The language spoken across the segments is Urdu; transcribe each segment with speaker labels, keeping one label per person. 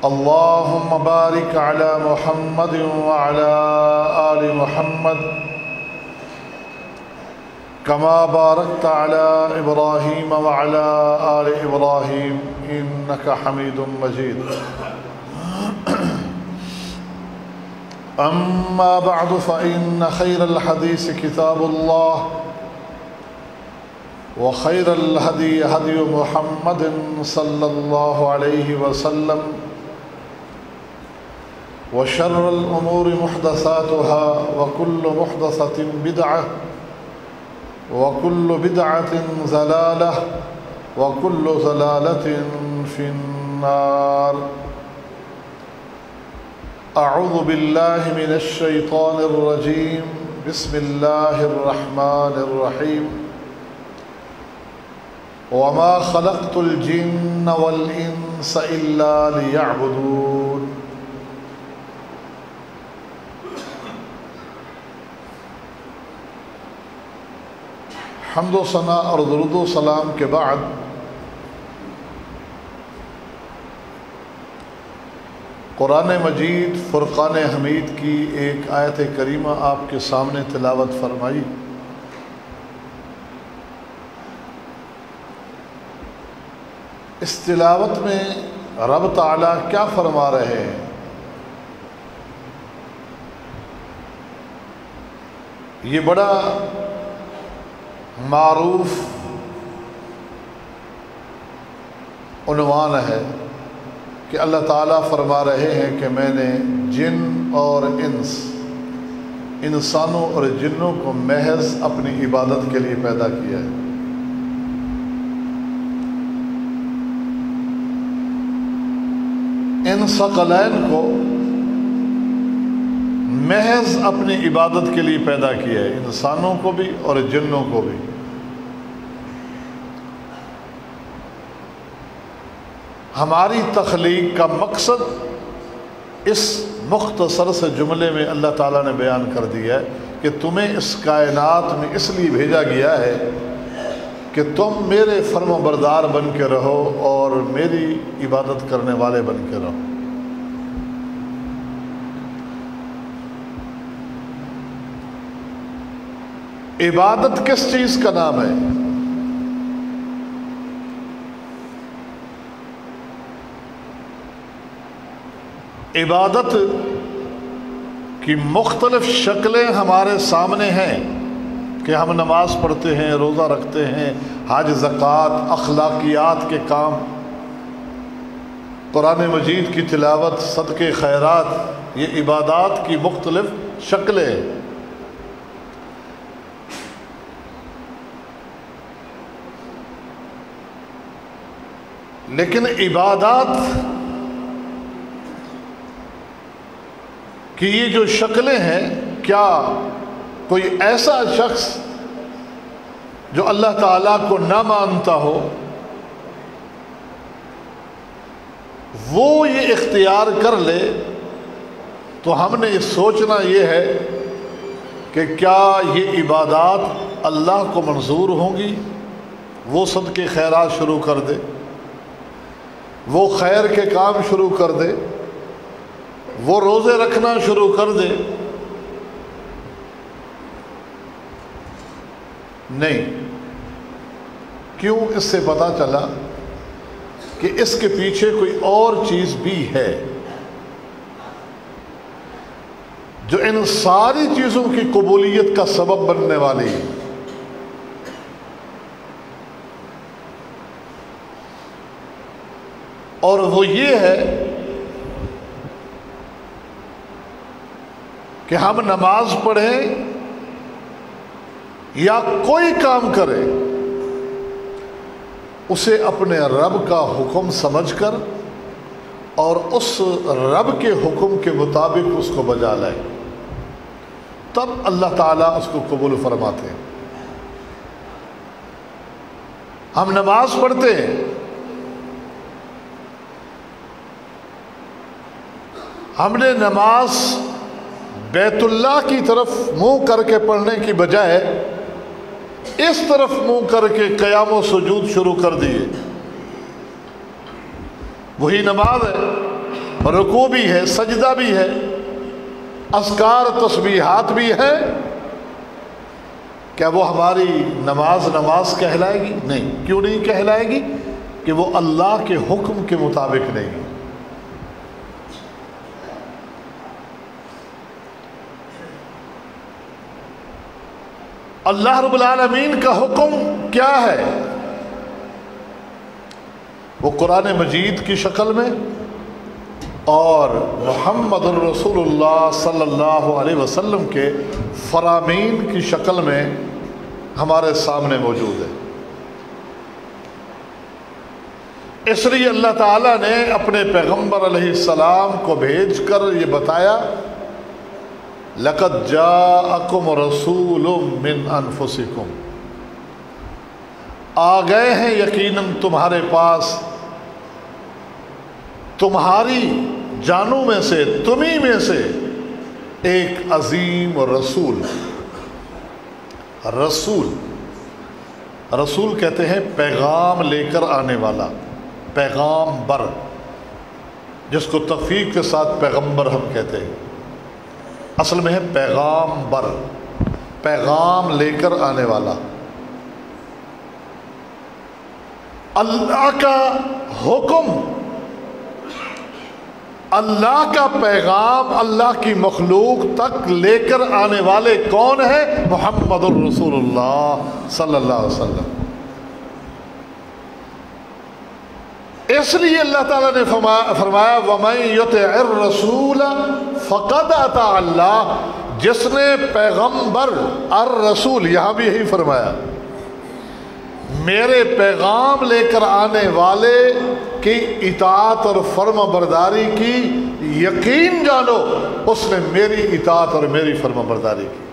Speaker 1: اللهم بارك على محمد وعلى آل محمد كما باركت على إبراهيم وعلى آل إبراهيم إنك حميد مجيد. أما بعد فإن خير الحديث كتاب الله وخير الهدي هدي محمد صلى الله عليه وسلم وشر الأمور محدثاتها وكل محدثة بدعة وكل بدعة ضلالة وكل ضلالة في النار. أعوذ بالله من الشيطان الرجيم. بسم الله الرحمن الرحيم. وما خلقت الجن والإنس إلا ليعبدون. حمد و ثنا اور درود و سلام کے بعد قرآن مجید فرقان حمید کی ایک آیت کریمہ آپ کے سامنے تلاوت فرمائی. اس تلاوت میں رب تعالیٰ کیا فرما رہے ہیں؟ یہ بڑا معروف عنوان ہے کہ اللہ تعالیٰ فرما رہے ہیں کہ میں نے جن اور انسانوں اور جنوں کو محض اپنی عبادت کے لیے پیدا کیا ہے. ان ثقلین کو محض اپنی عبادت کے لیے پیدا کیا ہے، انسانوں کو بھی اور جنوں کو بھی. ہماری تخلیق کا مقصد اس مختصر سے جملے میں اللہ تعالیٰ نے بیان کر دیا ہے کہ تمہیں اس کائنات میں اس لیے بھیجا گیا ہے کہ تم میرے فرم و بردار بن کے رہو اور میری عبادت کرنے والے بن کے رہو. عبادت کس چیز کا نام ہے؟ عبادت کی مختلف شکلیں ہمارے سامنے ہیں کہ ہم نماز پڑھتے ہیں، روزہ رکھتے ہیں، حج، زکوٰۃ، اخلاقیات کے کام، قرآن مجید کی تلاوت، صدقے، خیرات، یہ عبادات کی مختلف شکلیں ہیں. لیکن عبادات کی یہ جو شکلیں ہیں، کیا کوئی ایسا شخص جو اللہ تعالیٰ کو نہ مانتا ہو وہ یہ اختیار کر لے؟ تو ہم نے سوچنا یہ ہے کہ کیا یہ عبادات اللہ کو منظور ہوں گی؟ وہ صدقے خیرات شروع کر دے، وہ خیر کے کام شروع کر دے، وہ روزے رکھنا شروع کر دے. نہیں. کیوں؟ اس سے پتہ چلا کہ اس کے پیچھے کوئی اور چیز بھی ہے جو ان ساری چیزوں کی قبولیت کا سبب بننے والی ہے. اور وہ یہ ہے کہ ہم نماز پڑھیں یا کوئی کام کریں، اسے اپنے رب کا حکم سمجھ کر اور اس رب کے حکم کے مطابق اس کو بجا لائیں، تب اللہ تعالیٰ اس کو قبول فرماتے ہیں. ہم نماز پڑھتے ہیں، ہم نے نماز بیت اللہ کی طرف منہ کر کے پڑھنے کی بجائے اس طرف منہ کر کے قیام و سجود شروع کر دیے. وہی نماز ہے رکوع بھی ہے، سجدہ بھی ہے، اذکار تسبیحات بھی ہے، کیا وہ ہماری نماز کہلائے گی؟ نہیں۔ کیوں نہیں کہلائے گی؟ کہ وہ اللہ کے حکم کے مطابق نہیں۔ اللہ رب العالمین کا حکم کیا ہے؟ وہ قرآن مجید کی شکل میں اور محمد الرسول اللہ صلی اللہ علیہ وسلم کے فرامین کی شکل میں ہمارے سامنے موجود ہے۔ اس لیے اللہ تعالیٰ نے اپنے پیغمبر علیہ السلام کو بھیج کر یہ بتایا، لَقَدْ جَاءَكُمْ رَسُولٌ مِّنْ أَنفُسِكُمْ، آ گئے ہیں یقیناً تمہارے پاس، تمہاری جانوں میں سے، تمہیں میں سے ایک عظیم رسول۔ رسول کہتے ہیں پیغام لے کر آنے والا، پیغام بر، جس کو تخفیف کے ساتھ پیغمبر ہم کہتے ہیں، اصل میں ہے پیغام بر، پیغام لے کر آنے والا۔ اللہ کا حکم، اللہ کا پیغام اللہ کی مخلوق تک لے کر آنے والے کون ہیں؟ محمد الرسول اللہ صلی اللہ علیہ وسلم۔ اس لیے اللہ تعالیٰ نے فرمایا وَمَن يُطِعِ الرَّسُولَ فَقَدْ أَطَاعَ اللَّهَ، جس نے پیغمبر الرسول، یہاں بھی یہی فرمایا، میرے پیغام لے کر آنے والے کی اطاعت اور فرما برداری کی، یقین جانو اس نے میری اطاعت اور میری فرما برداری کی،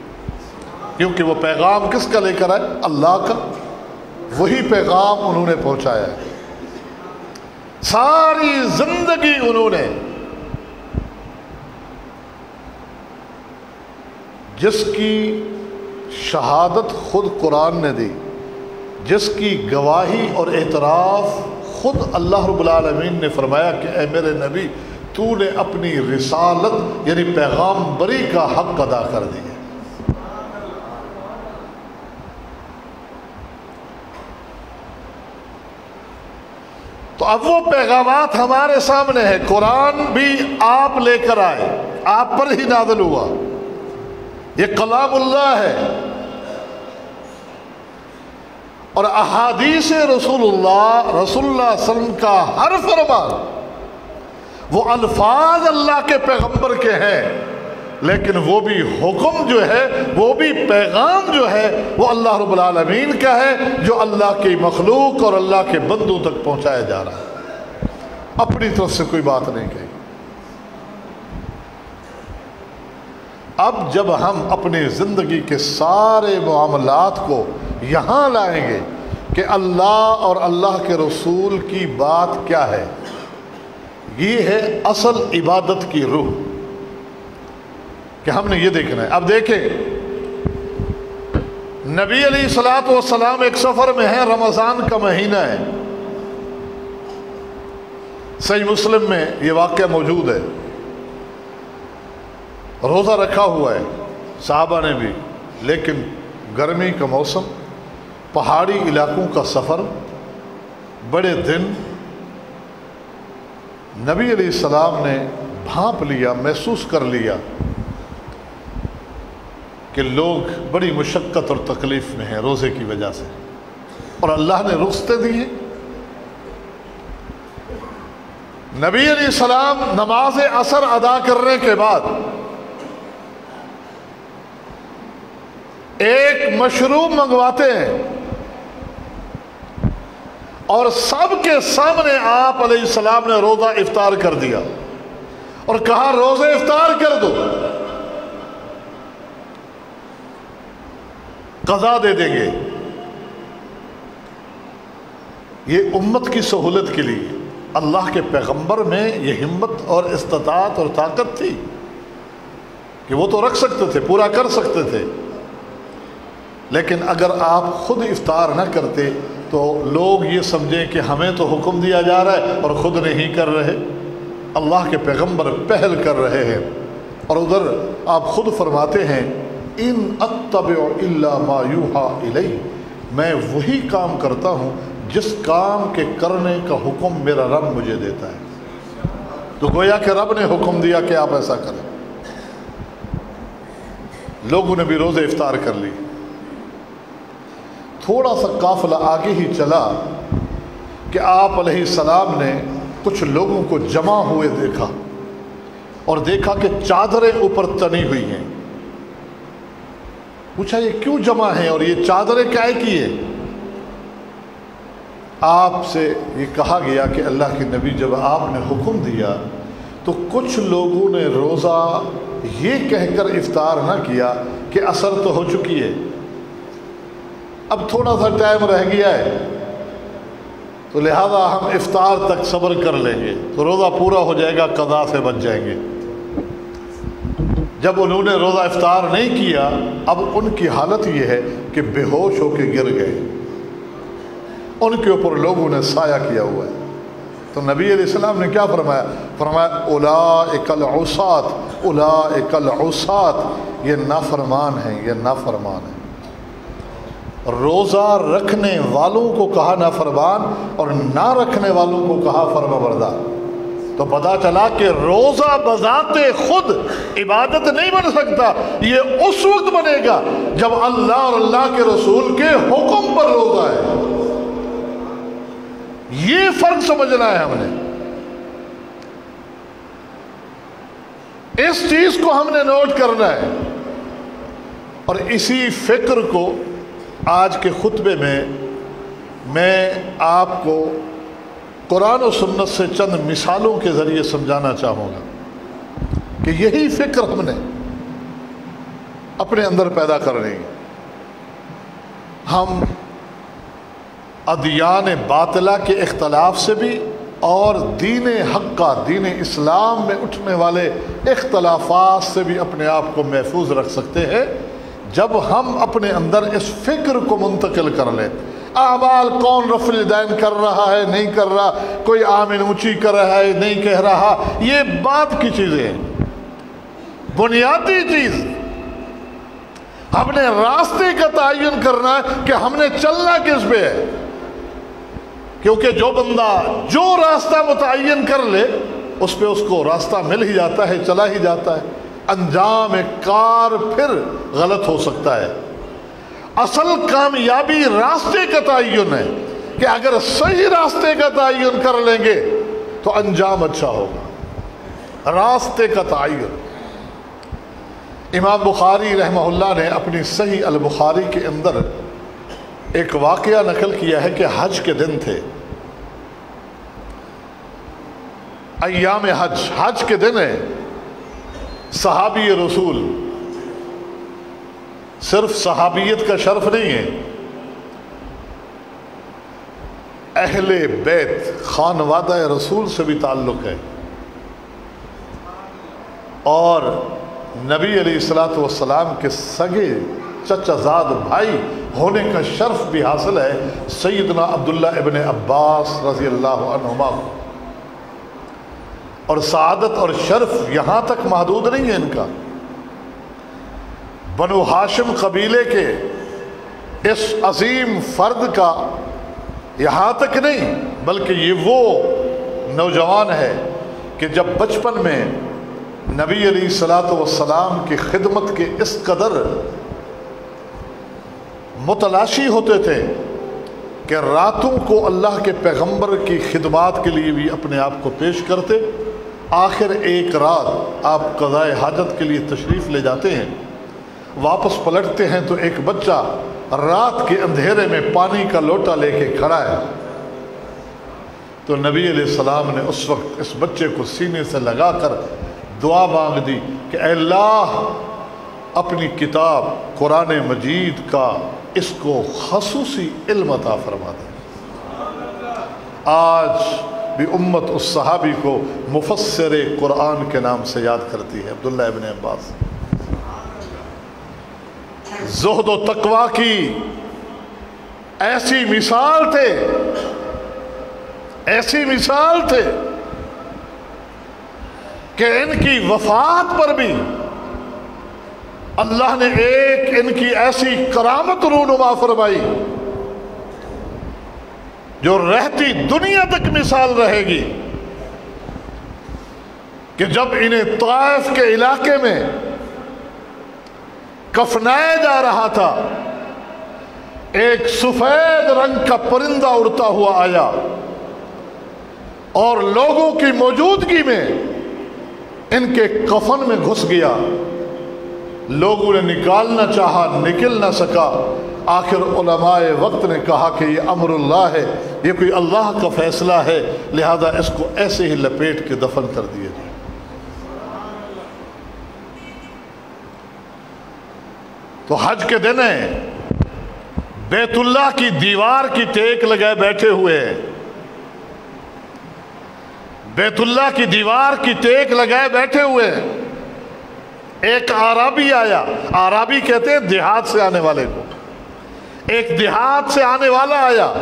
Speaker 1: کیونکہ وہ پیغام کس کا لے کر آئے؟ اللہ کا، وہی پیغام انہوں نے پہنچایا ہے۔ ساری زندگی انہوں نے جس کی شہادت خود قرآن نے دی، جس کی گواہی اور اعتراف خود اللہ رب العالمین نے فرمایا کہ اے میرے نبی تو نے اپنی رسالت یعنی پیغامبری کا حق ادا کر دیا۔ تو اب وہ پیغامات ہمارے سامنے ہیں، قرآن بھی آپ لے کر آئے، آپ پر ہی نازل ہوا، یہ کلام اللہ ہے، اور احادیث رسول اللہ صلی اللہ علیہ وسلم کا ہر فرمان وہ الفاظ اللہ کے پیغمبر کے ہیں، لیکن وہ بھی حکم جو ہے، وہ بھی پیغام جو ہے، وہ اللہ رب العالمین کا ہے، جو اللہ کی مخلوق اور اللہ کے بندوں تک پہنچایا جا رہا ہے، اپنی طرف سے کوئی بات نہیں کہی۔ اب جب ہم اپنی زندگی کے سارے معاملات کو یہاں لائیں گے کہ اللہ اور اللہ کے رسول کی بات کیا ہے، یہ ہے اصل عبادت کی روح، کہ ہم نے یہ دیکھنا ہے۔ اب دیکھیں، نبی علیہ الصلوۃ والسلام ایک سفر میں ہیں، رمضان کا مہینہ ہے، صحیح مسلم میں یہ واقعہ موجود ہے، روزہ رکھا ہوا ہے صحابہ نے بھی، لیکن گرمی کا موسم، پہاڑی علاقوں کا سفر، بڑے دن، نبی علیہ السلام نے بھانپ لیا، محسوس کر لیا کہ لوگ بڑی مشقت اور تکلیف میں ہیں روزے کی وجہ سے، اور اللہ نے رخصتیں دی ہیں۔ نبی علیہ السلام نماز عصر ادا کرنے کے بعد ایک مشروب منگواتے ہیں، اور سب کے سامنے آپ علیہ السلام نے روزہ افطار کر دیا اور کہا روزے افطار کر دو، قضا دے دیں گے۔ یہ امت کی سہولت کے لیے اللہ کے پیغمبر میں یہ ہمت اور استطاعت اور طاقت تھی کہ وہ تو رکھ سکتے تھے، پورا کر سکتے تھے، لیکن اگر آپ خود افطار نہ کرتے تو لوگ یہ سمجھیں کہ ہمیں تو حکم دیا جا رہا ہے اور خود نہیں کر رہے۔ اللہ کے پیغمبر پہل کر رہے ہیں، اور ادھر آپ خود فرماتے ہیں ان اتبع الا ما یوحی الی، میں وہی کام کرتا ہوں جس کام کے کرنے کا حکم میرا رب مجھے دیتا ہے۔ تو گویا کہ رب نے حکم دیا کہ آپ ایسا کریں۔ لوگوں نے بھی روزے افطار کر لی، تھوڑا سا قافلہ آگے ہی چلا کہ آپ علیہ السلام نے کچھ لوگوں کو جمع ہوئے دیکھا، اور دیکھا کہ چادریں اوپر تنی ہوئی ہیں۔ پوچھا یہ کیوں جمع ہیں اور یہ چادریں کیا کی ہیں؟ آپ سے یہ کہا گیا کہ اللہ کے نبی جب آپ نے حکم دیا تو کچھ لوگوں نے روزہ یہ کہہ کر افطار نہ کیا کہ عصر تو ہو چکی ہے، اب تھوڑا سا ٹائم رہ گیا ہے، تو لہذا ہم افطار تک صبر کر لیں گے تو روزہ پورا ہو جائے گا، قضا سے بچ جائیں گے۔ جب انہوں نے روزہ افطار نہیں کیا، اب ان کی حالت یہ ہے کہ بے ہوش ہو کے گر گئے، ان کے اوپر لوگوں نے سایہ کیا ہوا ہے۔ تو نبی علیہ السلام نے کیا فرمایا؟ فرمایا اولئک العصاۃ، اولئک العصاۃ، یہ نافرمان ہیں، یہ نافرمان ہیں۔ روزہ رکھنے والوں کو کہا نافرمان اور نہ رکھنے والوں کو کہا فرمانبردار۔ تو پتہ چلا کہ روزہ بذات خود عبادت نہیں بن سکتا، یہ اس وقت بنے گا جب اللہ اور اللہ کے رسول کے حکم پر روزہ ہے۔ یہ فرق سمجھنا ہے ہم نے، اس چیز کو ہم نے نوٹ کرنا ہے، اور اسی فکر کو آج کے خطبے میں آپ کو قرآن و سنت سے چند مثالوں کے ذریعے سمجھانا چاہوں گا کہ یہی فکر ہم نے اپنے اندر پیدا کرنی ہے۔ ہم ادیان باطلہ کے اختلاف سے بھی اور دین حق کا، دین اسلام میں اٹھنے والے اختلافات سے بھی اپنے آپ کو محفوظ رکھ سکتے ہیں جب ہم اپنے اندر اس فکر کو منتقل کر لیں۔ اعمال کون رفع الیدین کر رہا ہے نہیں کر رہا، کوئی آمین اونچی کر رہا ہے نہیں کہہ رہا، یہ بات کی چیزیں ہیں، بنیادی چیز ہم نے راستے کا تعین کرنا ہے کہ ہم نے چلنا کس پہ ہے، کیونکہ جو بندہ جو راستہ متعین کر لے اس پہ اس کو راستہ مل ہی جاتا ہے، چلا ہی جاتا ہے، انجام کار پھر غلط ہو سکتا ہے۔ اصل کامیابی راستے کا تعین ہے کہ اگر صحیح راستے کا تعین کر لیں گے تو انجام اچھا ہوگا، راستے کا تعین۔ امام بخاری رحمہ اللہ نے اپنی صحیح البخاری کے اندر ایک واقعہ نقل کیا ہے کہ حج کے دن تھے، ایام حج کے دن ہے، صحابی رسول، صرف صحابیت کا شرف نہیں ہے، اہل بیت خانوادہ رسول سے بھی تعلق ہے، اور نبی علیہ السلام کے سگے چچا زاد بھائی ہونے کا شرف بھی حاصل ہے سیدنا عبداللہ ابن عباس رضی اللہ عنہما کو، اور سعادت اور شرف یہاں تک محدود نہیں ہے ان کا، بنو ہاشم قبیلے کے اس عظیم فرد کا یہاں تک نہیں بلکہ یہ وہ نوجوان ہے کہ جب بچپن میں نبی علیہ السلام کی خدمت کے اس قدر متلاشی ہوتے تھے کہ راتوں کو اللہ کے پیغمبر کی خدمات کے لیے بھی اپنے آپ کو پیش کرتے۔ آخر ایک رات آپ قضاء حاجت کے لیے تشریف لے جاتے ہیں، واپس پلٹتے ہیں تو ایک بچہ رات کے اندھیرے میں پانی کا لوٹا لے کے کھڑا ہے، تو نبی علیہ السلام نے اس وقت اس بچے کو سینے سے لگا کر دعا مانگ دی کہ اے اللہ اپنی کتاب قرآن مجید کا اس کو خصوصی علم عطا فرما دے۔ آج بھی امت اس صحابی کو مفسر قرآن کے نام سے یاد کرتی ہے، عبداللہ ابن عباس۔ زہد و تقوی کی ایسی مثال تھے، ایسی مثال تھے کہ ان کی وفات پر بھی اللہ نے ایک ان کی ایسی کرامت رونما فرمائی جو رہتی دنیا تک مثال رہے گی، کہ جب انہیں طائف کے علاقے میں کفنایا جا رہا تھا، ایک سفید رنگ کا پرندہ اڑتا ہوا آیا اور لوگوں کی موجودگی میں ان کے کفن میں گھس گیا۔ لوگوں نے نکالنا چاہا، نکل نہ سکا۔ آخر علماء وقت نے کہا کہ یہ امر اللہ ہے، یہ کوئی اللہ کا فیصلہ ہے، لہذا اس کو ایسے ہی لپیٹ کے دفن کر دیا جائے۔ تو حج کے دن ہے، بیت اللہ کی دیوار کی ٹیک لگائے بیٹھے ہوئے ہیں، بیت اللہ کی دیوار کی ٹیک لگائے بیٹھے ہوئے ہیں۔ ایک اعرابی آیا، اعرابی کہتے ہیں دیہات سے آنے والے کو، ایک دیہات سے آنے والا آیا،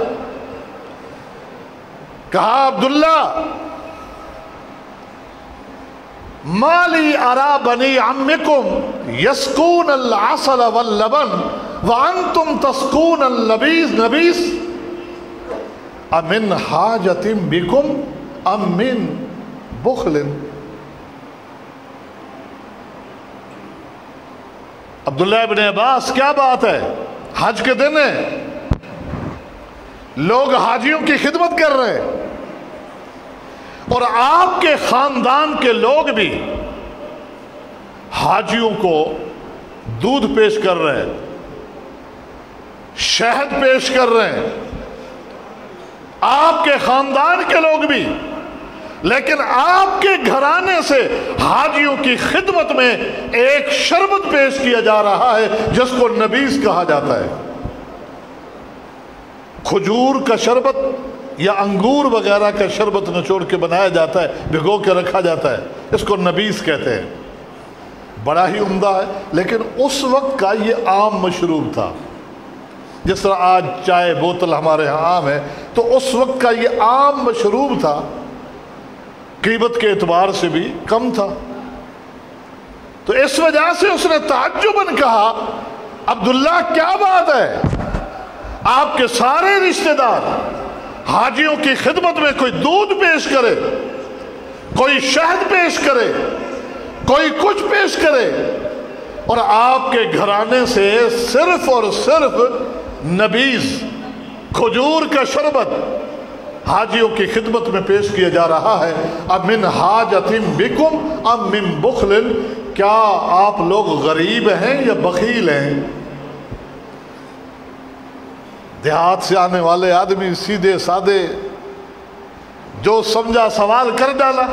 Speaker 1: کہا عبداللہ مالی ارا بنی عمکم یسکون العسل واللبن وانتم تسکون النبیس امن حاجت بکم ام من بخل۔ عبداللہ ابن عباس کیا بات ہے، حج کے دن ہے، لوگ حاجیوں کی خدمت کر رہے ہیں اور آپ کے خاندان کے لوگ بھی حاجیوں کو دودھ پیش کر رہے ہیں، شہد پیش کر رہے ہیں، آپ کے خاندان کے لوگ بھی، لیکن آپ کے گھرانے سے حاجیوں کی خدمت میں ایک شربت پیش کیا جا رہا ہے جس کو نبیذ کہا جاتا ہے۔ کھجور کا شربت یا انگور وغیرہ کا شربت نچوڑ کے بنایا جاتا ہے، بھگو کے رکھا جاتا ہے، اس کو نبیذ کہتے ہیں، بڑا ہی عمدہ ہے۔ لیکن اس وقت کا یہ عام مشروب تھا، جس طرح آج چائے بوتل ہمارے ہاں عام ہے، تو اس وقت کا یہ عام مشروب تھا، قیمت کے اعتبار سے بھی کم تھا۔ تو اس وجہ سے اس نے تعجباً کہا عبداللہ کیا بات ہے، آپ کے سارے رشتہ دار حاجیوں کی خدمت میں کوئی دودھ پیش کرے، کوئی شہد پیش کرے، کوئی کچھ پیش کرے، اور آپ کے گھرانے سے صرف اور صرف نبیذ کھجور کا شربت حاجیوں کی خدمت میں پیش کیا جا رہا ہے۔ اب من حاجت بکم ام من بخل، کیا آپ لوگ غریب ہیں یا بخیل ہیں؟ دیہات سے آنے والے آدمی سیدھے سادے جو سمجھا سوال کر ڈالا،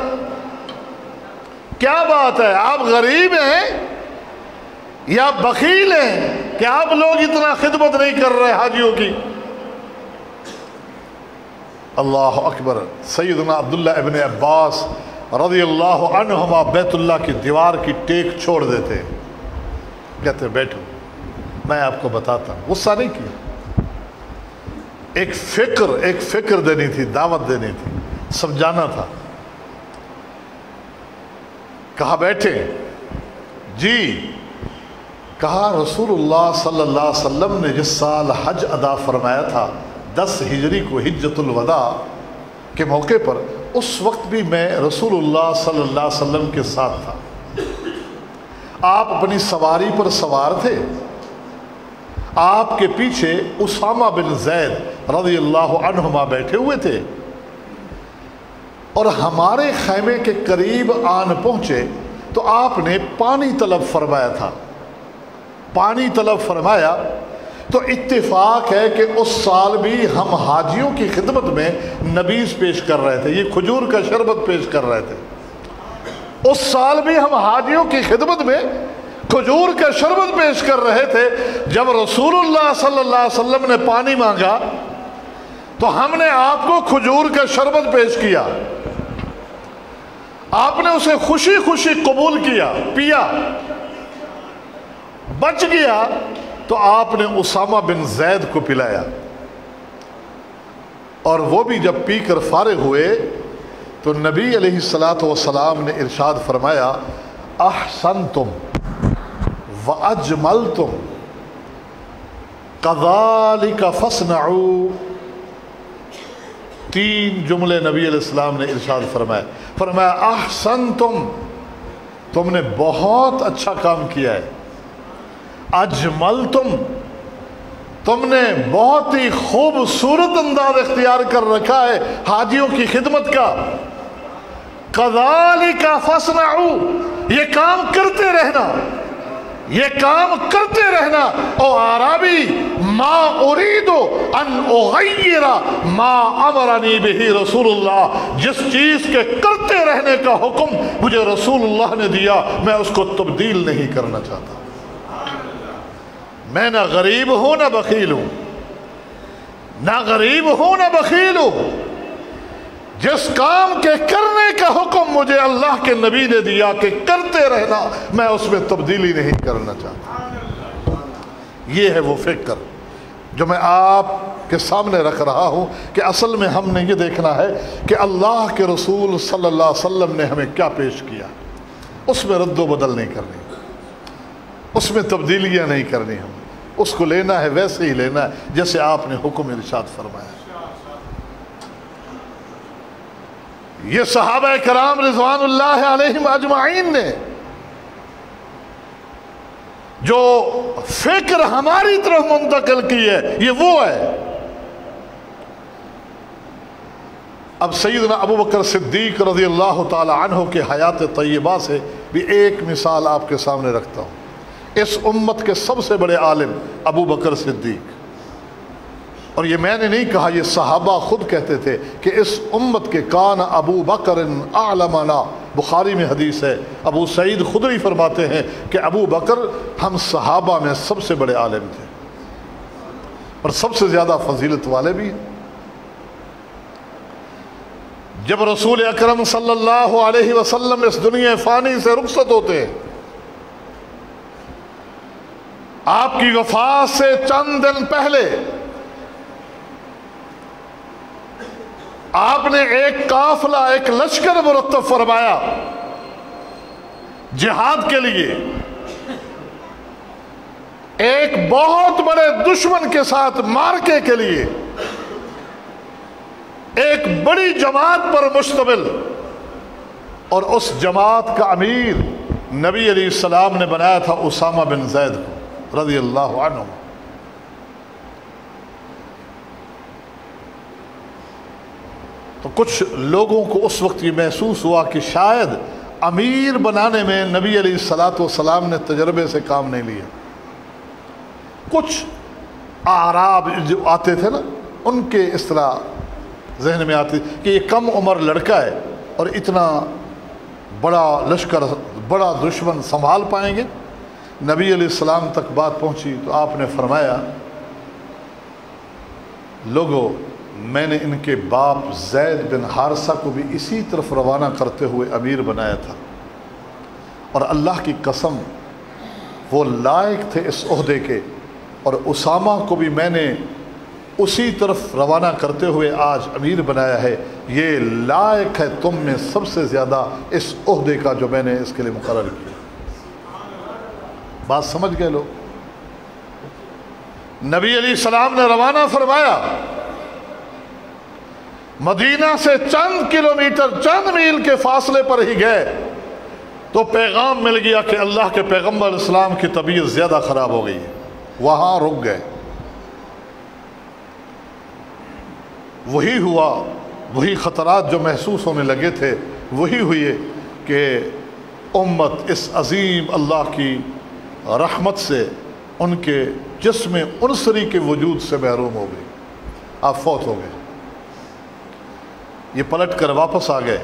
Speaker 1: کیا بات ہے، آپ غریب ہیں یا بخیل ہیں کہ آپ لوگ اتنا خدمت نہیں کر رہے حاجیوں کی؟ اللہ اکبر۔ سیدنا عبداللہ ابن عباس رضی اللہ عنہما بیت اللہ کی دیوار کی ٹیک چھوڑ دیتے، کہتے بیٹھو میں آپ کو بتاتا ہوں۔ غصہ نہیں کیا، ایک فکر دینی تھی، دعوت دینی تھی، سمجھانا تھا۔ کہا بیٹھے جی، کہا رسول اللہ صلی اللہ علیہ وسلم نے جس سال حج ادا فرمایا تھا 10 ہجری کو حجۃ الوداع کے موقع پر، اس وقت بھی میں رسول اللہ صلی اللہ علیہ وسلم کے ساتھ تھا۔ آپ اپنی سواری پر سوار تھے، آپ کے پیچھے اسامہ بن زید رضی اللہ عنہما بیٹھے ہوئے تھے، اور ہمارے خیمے کے قریب آن پہنچے تو آپ نے پانی طلب فرمایا تھا۔ پانی طلب فرمایا تو اتفاق ہے کہ اس سال بھی ہم حاجیوں کی خدمت میں نبیذ پیش کر رہے تھے، یہ کھجور کا شربت پیش کر رہے تھے۔ اس سال بھی ہم حاجیوں کی خدمت میں کھجور کا شربت پیش کر رہے تھے۔ جب رسول اللہ صلی اللہ علیہ وسلم نے پانی مانگا تو ہم نے آپ کو کھجور کا شربت پیش کیا، آپ نے اسے خوشی خوشی قبول کیا، پیا، بچ گیا تو آپ نے اسامہ بن زید کو پلایا، اور وہ بھی جب پی کر فارغ ہوئے تو نبی علیہ الصلاۃ والسلام نے ارشاد فرمایا احسنتم واجملتم کذالک فاصنعوا. 3 جملے نبی علیہ السلام نے ارشاد فرمایا احسنتم، تم نے بہت اچھا کام کیا ہے. اجملتم، تم نے بہت ہی خوبصورت انداز اختیار کر رکھا ہے حاجیوں کی خدمت کا. کذالک فاصنعوا، یہ کام کرتے رہنا، یہ کام کرتے رہنا. او عربی ما اريد ان اغیر ما امرنی بہ رسول اللہ، جس چیز کے کرتے رہنے کا حکم مجھے رسول اللہ نے دیا میں اس کو تبدیل نہیں کرنا چاہتا. میں نہ غریب ہوں نہ بخیل ہوں، نہ غریب ہوں نہ بخیل ہوں. جس کام کے کرنے کا حکم مجھے اللہ کے نبی نے دیا کہ کرتے رہنا، میں اس میں تبدیلی نہیں کرنا چاہتا. یہ ہے وہ فکر جو میں آپ کے سامنے رکھ رہا ہوں کہ اصل میں ہم نے یہ دیکھنا ہے کہ اللہ کے رسول صلی اللہ علیہ وسلم نے ہمیں کیا پیش کیا، اس میں رد و بدل نہیں کرنی، اس میں تبدیلیاں نہیں کرنی. ہم اس کو لینا ہے ویسے ہی لینا ہے جیسے آپ نے حکم ارشاد فرمایا. یہ صحابہ کرام رضوان اللہ علیہم اجمعین نے جو فکر ہماری طرف منتقل کی ہے یہ وہ ہے. اب سیدنا ابو بکر صدیق رضی اللہ تعالی عنہ کے حیات طیبہ سے بھی ایک مثال آپ کے سامنے رکھتا ہوں. اس امت کے سب سے بڑے عالم ابو بکر صدیق، اور یہ میں نے نہیں کہا، یہ صحابہ خود کہتے تھے کہ اس امت کے کان ابو بکر اعلمنا. بخاری میں حدیث ہے، ابو سعید خدری فرماتے ہیں کہ ابو بکر ہم صحابہ میں سب سے بڑے عالم تھے اور سب سے زیادہ فضیلت والے بھی. جب رسول اکرم صلی اللہ علیہ وسلم اس دنیا فانی سے رخصت ہوتے ہیں، آپ کی وفات سے چند دن پہلے آپ نے ایک قافلہ، ایک لشکر مرتب فرمایا جہاد کے لیے. ایک بہت بڑے دشمن کے ساتھ مارکے کے لیے، ایک بڑی جماعت پر مشتمل، اور اس جماعت کا امیر نبی علیہ السلام نے بنایا تھا اسامہ بن زید کو رضی اللہ عنہ. تو کچھ لوگوں کو اس وقت یہ محسوس ہوا کہ شاید امیر بنانے میں نبی علیہ الصلاۃ والسلام نے تجربے سے کام نہیں لیا. کچھ اعراب جو آتے تھے نا، ان کے اس طرح ذہن میں آتی کہ یہ کم عمر لڑکا ہے اور اتنا بڑا لشکر، بڑا دشمن سنبھال پائیں گے. نبی علیہ السلام تک بات پہنچی تو آپ نے فرمایا لوگو، میں نے ان کے باپ زید بن حارثہ کو بھی اسی طرف روانہ کرتے ہوئے امیر بنایا تھا، اور اللہ کی قسم وہ لائق تھے اس عہدے کے، اور اسامہ کو بھی میں نے اسی طرف روانہ کرتے ہوئے آج امیر بنایا ہے. یہ لائق ہے تم میں سب سے زیادہ اس عہدے کا جو میں نے اس کے لیے مقرر کیا. بات سمجھ گئے لوگ؟ نبی علیہ السلام نے روانہ فرمایا، مدینہ سے چند کلومیٹر، چند میل کے فاصلے پر ہی گئے تو پیغام مل گیا کہ اللہ کے پیغمبر علیہ السلام کی طبیعت زیادہ خراب ہو گئی ہے. وہاں رک گئے. وہی ہوا، وہی خطرات جو محسوس ہونے لگے تھے وہی ہوئے کہ امت اس عظیم اللہ کی رحمت سے ان کے جسم عنصری کے وجود سے محروم ہو گئی. آپ فوت ہو گئے. یہ پلٹ کر واپس آ گئے.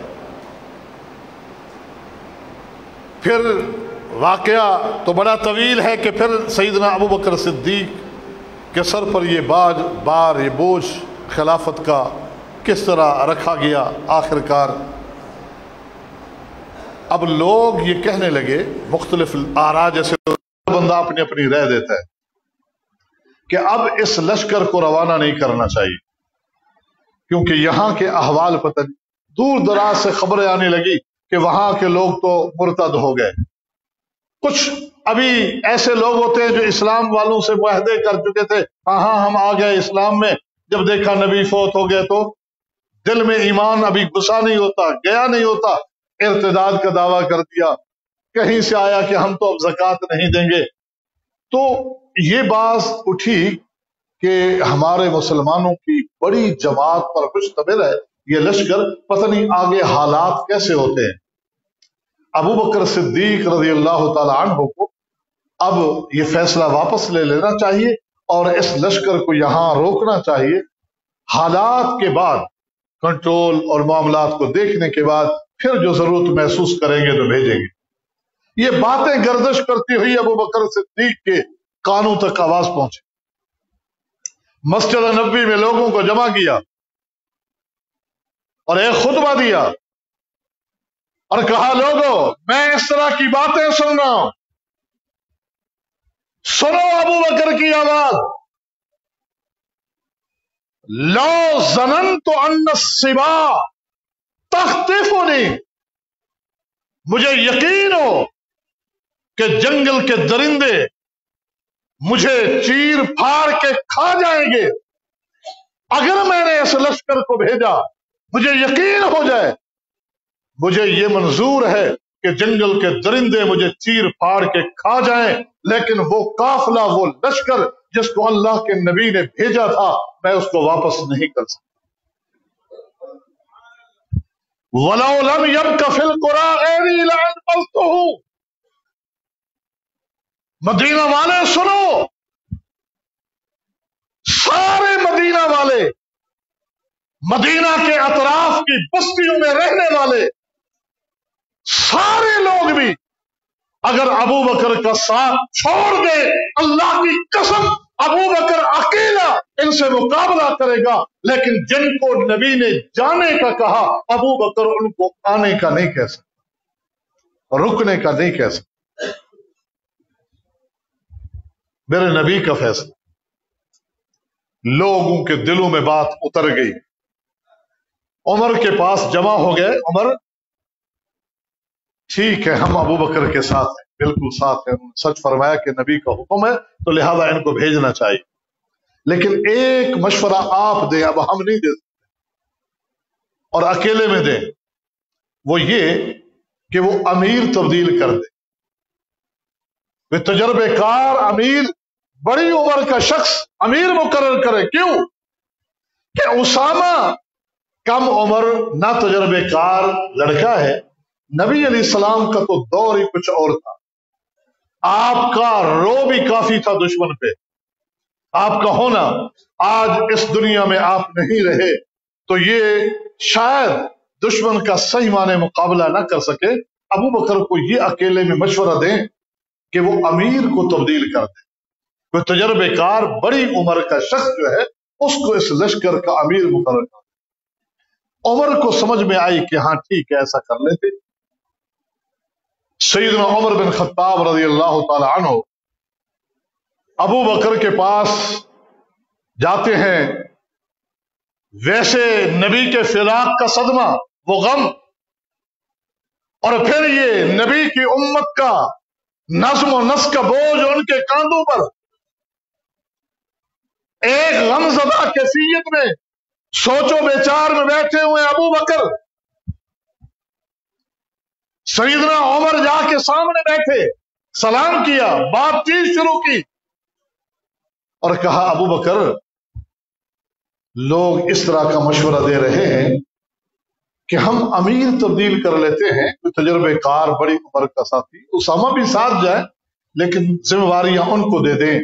Speaker 1: پھر واقعہ تو بڑا طویل ہے کہ پھر سیدنا ابو بکر صدیق کے سر پر یہ بار یہ بوجھ خلافت کا کس طرح رکھا گیا. آخرکار اب لوگ یہ کہنے لگے، مختلف آراء جیسے بندہ اپنی اپنی رائے دیتا ہے کہ اب اس لشکر کو روانہ نہیں کرنا چاہیے کیونکہ یہاں کے احوال پتہ نہیں. دور دراز سے خبریں آنے لگی کہ وہاں کے لوگ تو مرتد ہو گئے. کچھ ابھی ایسے لوگ ہوتے ہیں جو اسلام والوں سے معاہدے کر چکے تھے، ہاں ہم آ گئے اسلام میں، جب دیکھا نبی فوت ہو گئے تو دل میں ایمان ابھی گھسا نہیں ہوتا، گیا نہیں ہوتا، ارتداد کا دعویٰ کر دیا. کہیں سے آیا کہ ہم تو اب زکوٰۃ نہیں دیں گے. تو یہ بات اٹھی کہ ہمارے مسلمانوں کی بڑی جماعت پر مشتمل ہے یہ لشکر، پتہ نہیں آگے حالات کیسے ہوتے ہیں. ابو بکر صدیق رضی اللہ تعالی عنہ کو اب یہ فیصلہ واپس لے لینا چاہیے اور اس لشکر کو یہاں روکنا چاہیے. حالات کے بعد کنٹرول اور معاملات کو دیکھنے کے بعد پھر جو ضرورت محسوس کریں گے تو بھیجیں گے. یہ باتیں گردش کرتی ہوئی ابو بکر صدیق کے کانوں تک آواز پہنچی. مسجد نبوی میں لوگوں کو جمع کیا اور ایک خطبہ دیا اور کہا لوگوں میں اس طرح کی باتیں سن رہا ہوں، سنو ابو بکر کی آواز. لو ظننت ان السباع تخطفنی، مجھے یقین ہو کہ جنگل کے درندے مجھے چیر پھاڑ کے کھا جائیں گے. اگر میں نے اس لشکر کو بھیجا مجھے یقین ہو جائے، مجھے یہ منظور ہے کہ جنگل کے درندے مجھے چیر پھاڑ کے کھا جائیں، لیکن وہ قافلہ، وہ لشکر جس کو اللہ کے نبی نے بھیجا تھا میں اس کو واپس نہیں کر سکتا. وَلَوْ لَمْ يَبْقَ فِي الْقُرَىٰ غَيْرِي لَأَنْقَذْتُهُ. مدینہ والے سنو، سارے مدینہ والے، مدینہ کے اطراف کی بستیوں میں رہنے والے سارے لوگ بھی اگر ابو بکر کا ساتھ چھوڑ دے، اللہ کی قسم ابو بکر اکیلا ان سے مقابلہ کرے گا. لیکن جن کو نبی نے جانے کا کہا ابو بکر ان کو آنے کا نہیں کہہ سکتا، رکنے کا نہیں کہہ سکتا. میرے نبی کا فیصلہ. لوگوں کے دلوں میں بات اتر گئی. عمر کے پاس جمع ہو گئے. عمر ٹھیک ہے ہم ابو بکر کے ساتھ ہیں، بالکل ساتھ ہیں، انہوں نے سچ فرمایا کہ نبی کا حکم ہے تو لہذا ان کو بھیجنا چاہیے. لیکن ایک مشورہ آپ دیں، اب ہم نہیں دے سکتے اور اکیلے میں دیں، وہ یہ کہ وہ امیر تبدیل کر دے. وہ تجربے کار امیر، بڑی عمر کا شخص امیر مقرر کرے. کیوں کہ اسامہ کم عمر نہ تجربے کار لڑکا ہے. نبی علیہ السلام کا تو دور ہی کچھ اور تھا. آپ کا رو بھی کافی تھا دشمن پہ. آپ کا ہونا، آج اس دنیا میں آپ نہیں رہے تو یہ شاید دشمن کا صحیح معنی مقابلہ نہ کر سکے. ابو بکر کو یہ اکیلے میں مشورہ دیں کہ وہ امیر کو تبدیل کر دے. کوئی تجربے کار بڑی عمر کا شخص جو ہے اس کو اس لشکر کا امیر مقرر کر. عمر کو سمجھ میں آئی کہ ہاں ٹھیک ہے ایسا کر لیتے. سیدنا عمر بن خطاب رضی اللہ تعالی عنہ ابو بکر کے پاس جاتے ہیں. ویسے نبی کے فراق کا صدمہ، وہ غم، اور پھر یہ نبی کی امت کا نظم و نسق کا بوجھ ان کے کاندھوں پر. ایک غم زدہ کیفیت میں سوچو بیچار میں بیٹھے ہوئے ابو بکر. سیدنا عمر جا کے سامنے بیٹھے، سلام کیا، بات چیت شروع کی اور کہا ابو بکر لوگ اس طرح کا مشورہ دے رہے ہیں کہ ہم امیر تبدیل کر لیتے ہیں، کوئی تجربے کار بڑی عمر کا ساتھی اسامہ بھی ساتھ جائے لیکن ذمہ داریاں ان کو دے دیں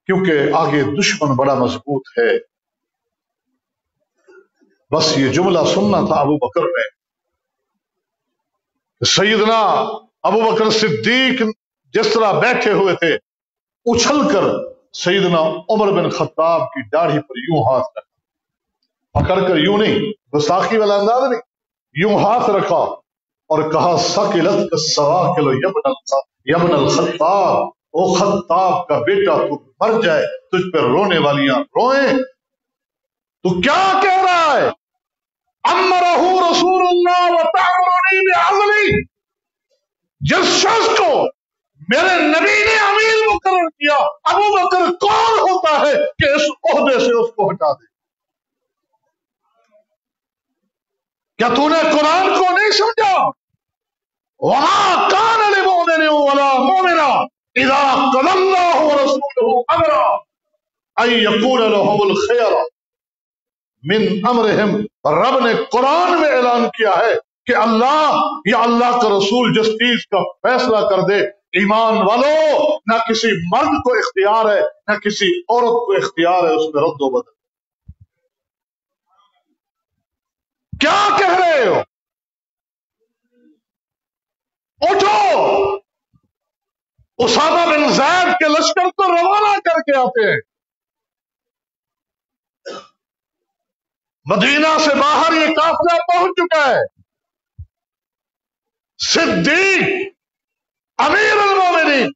Speaker 1: کیونکہ آگے دشمن بڑا مضبوط ہے. بس یہ جملہ سننا تھا ابو بکر نے. سیدنا ابو بکر صدیق جس طرح بیٹھے ہوئے تھے، اچھل کر سیدنا عمر بن خطاب کی داڑھی پر یوں ہاتھ رکھا، پکڑ کر یوں نہیں، گستاخی والا انداز نہیں، یوں ہاتھ رکھا اور کہا ثقلتک السواقل یبن الخطاب، او خطاب کا بیٹا تو مر جائے، تجھ پر رونے والیاں روئیں. تو کیا کہہ رہا ہے؟ امرہ رسول اللہ وتأمرنی بعزلی، جس شخص کو میرے نبی نے امیر مقرر کیا، ابو بکر کون ہوتا ہے کہ اس عہدے سے اس کو ہٹا دے؟ کیا تو نے قرآن کو نہیں سمجھا؟ وَمَا كَانَ لِمُؤْمِنٍ وَلَا مُؤْمِنَةٍ إِذَا قَضَى اللَّهُ وَرَسُولُهُ أَمْرًا أَن يَكُونَ لَهُمُ الْخِيَرَةُ من امرہم۔ رب نے قرآن میں اعلان کیا ہے کہ اللہ یا اللہ کا رسول جس چیز کا فیصلہ کر دے، ایمان والو، نہ کسی مرد کو اختیار ہے نہ کسی عورت کو اختیار ہے اس میں رد و بدل۔ کیا کہہ رہے ہو؟ اٹھو، اسامہ بن زید کے لشکر کو روانہ کر کے آتے ہیں۔ مدینہ سے باہر یہ قافلہ پہنچ چکا ہے۔ صدیق امیر المومنین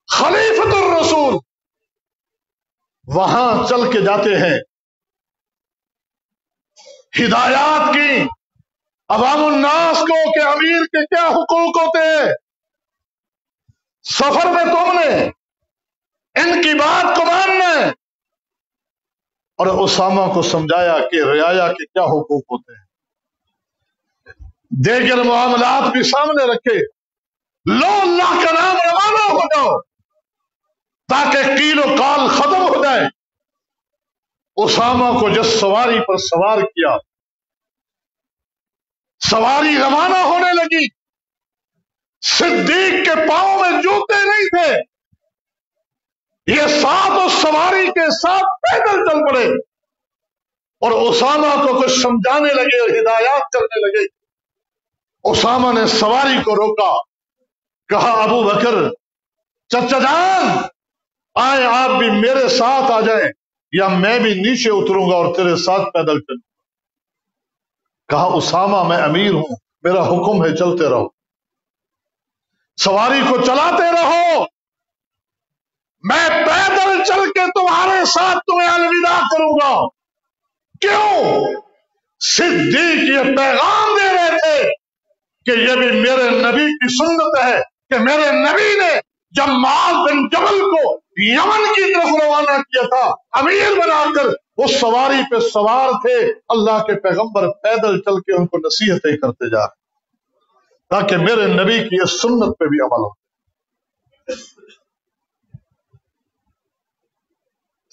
Speaker 1: خلیفۃ الرسول وہاں چل کے جاتے ہیں، ہدایات کی عوام الناس کو کہ امیر کے کیا حقوق ہوتے ہیں، سفر میں تم نے ان کی بات کو ماننا ہے، اور اسامہ کو سمجھایا کہ رعایا کے کیا حقوق ہوتے ہیں، دیگر معاملات بھی سامنے رکھے، لو اللہ کا نام روانہ ہو جاؤ تاکہ قیل و قال ختم ہو جائے۔ اسامہ کو جس سواری پر سوار کیا، سواری روانہ ہونے لگی، صدیق کے پاؤں میں جوتے نہیں تھے، یہ ساتھ اس سواری کے ساتھ پیدل چل پڑے اور اسامہ کو کچھ سمجھانے لگے اور ہدایات کرنے لگے۔ اسامہ نے سواری کو روکا، کہا ابو بکر چچا جان آئے، آپ بھی میرے ساتھ آ جائیں یا میں بھی نیچے اتروں گا اور تیرے ساتھ پیدل چلوں۔ کہا اسامہ میں امیر ہوں، میرا حکم ہے چلتے رہو، سواری کو چلاتے رہو، میں پیدل چل کے تمہارے ساتھ تمہیں الوداع کروں گا۔ کیوں؟ صدیق یہ پیغام دے رہے تھے کہ یہ بھی میرے نبی کی سنت ہے کہ میرے نبی نے جب معاذ بن جبل کو یمن کی طرف روانہ کیا تھا امیر بنا کر، وہ سواری پہ سوار تھے، اللہ کے پیغمبر پیدل چل کے ان کو نصیحتیں کرتے جا رہے تاکہ میرے نبی کی اس سنت پہ بھی عمل ہو۔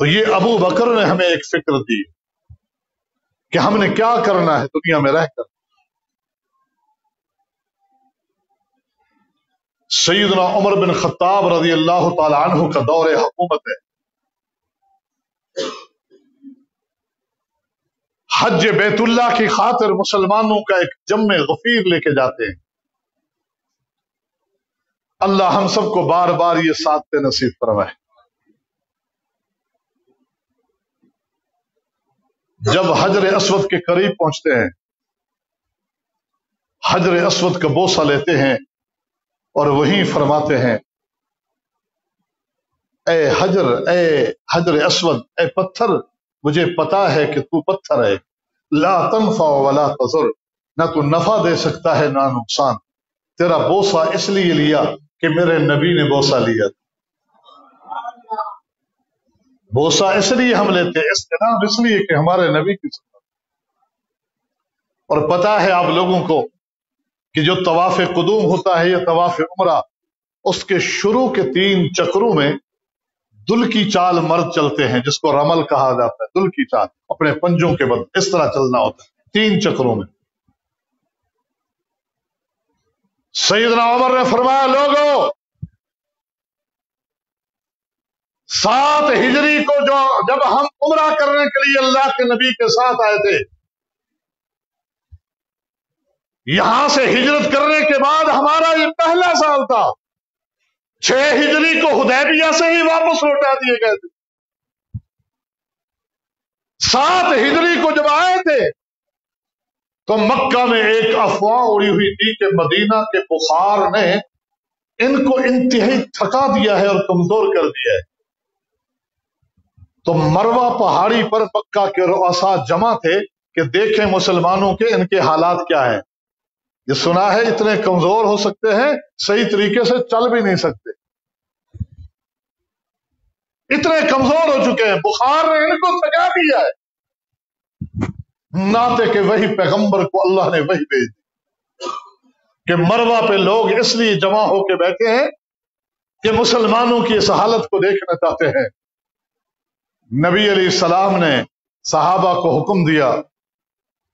Speaker 1: تو یہ ابو بکر نے ہمیں ایک فکر دی کہ ہم نے کیا کرنا ہے دنیا میں رہ کر۔ سیدنا عمر بن خطاب رضی اللہ تعالی عنہ کا دور حکومت ہے، حج بیت اللہ کی خاطر مسلمانوں کا ایک جمع غفیر لے کے جاتے ہیں۔ اللہ ہم سب کو بار بار یہ سعادت نصیب فرمائے۔ جب حجر اسود کے قریب پہنچتے ہیں، حجر اسود کا بوسہ لیتے ہیں اور وہیں فرماتے ہیں اے حجر اسود، اے پتھر، مجھے پتا ہے کہ تو پتھر ہے، لا تنفع ولا تضر، نہ تو نفع دے سکتا ہے نہ نقصان، تیرا بوسہ اس لیے لیا کہ میرے نبی نے بوسہ لیا، بوسہ اس لیے ہم لیتے، استناب اس لیے کہ ہمارے نبی کی سنت۔ اور پتا ہے آپ لوگوں کو کہ جو طواف قدوم ہوتا ہے یا طواف عمرہ، اس کے شروع کے 3 چکروں میں دل کی چال مرد چلتے ہیں جس کو رمل کہا جاتا ہے، دل کی چال، اپنے پنجوں کے بل اس طرح چلنا ہوتا ہے 3 چکروں میں۔ سیدنا عمر نے فرمایا لوگوں، 7 ہجری کو جب ہم عمرہ کرنے کے لیے اللہ کے نبی کے ساتھ آئے تھے، یہاں سے ہجرت کرنے کے بعد ہمارا یہ پہلا سال تھا، 6 ہجری کو حدیبیہ سے ہی واپس لوٹا دیے گئے تھے۔ 7 ہجری کو جب آئے تھے تو مکہ میں ایک افواہ اڑی ہوئی تھی کہ مدینہ کے بخار نے ان کو انتہائی تھکا دیا ہے اور کمزور کر دیا ہے، تو مروہ پہاڑی پر مکہ کے رؤساء جمع تھے، کہ دیکھیں مسلمانوں کے ان کے حالات کیا ہیں. یہ سنا ہے اتنے کمزور ہو سکتے ہیں, صحیح طریقے سے چل بھی نہیں سکتے, اتنے کمزور ہو چکے ہیں, بخار نے ان کو تھکا دیا ہے. ناتے کہ وہی پیغمبر کو اللہ نے وہی بھیج دی کہ مروا پہ لوگ اس لیے جمع ہو کے بیٹھے ہیں کہ مسلمانوں کی اس حالت کو دیکھنا چاہتے ہیں. نبی علیہ السلام نے صحابہ کو حکم دیا,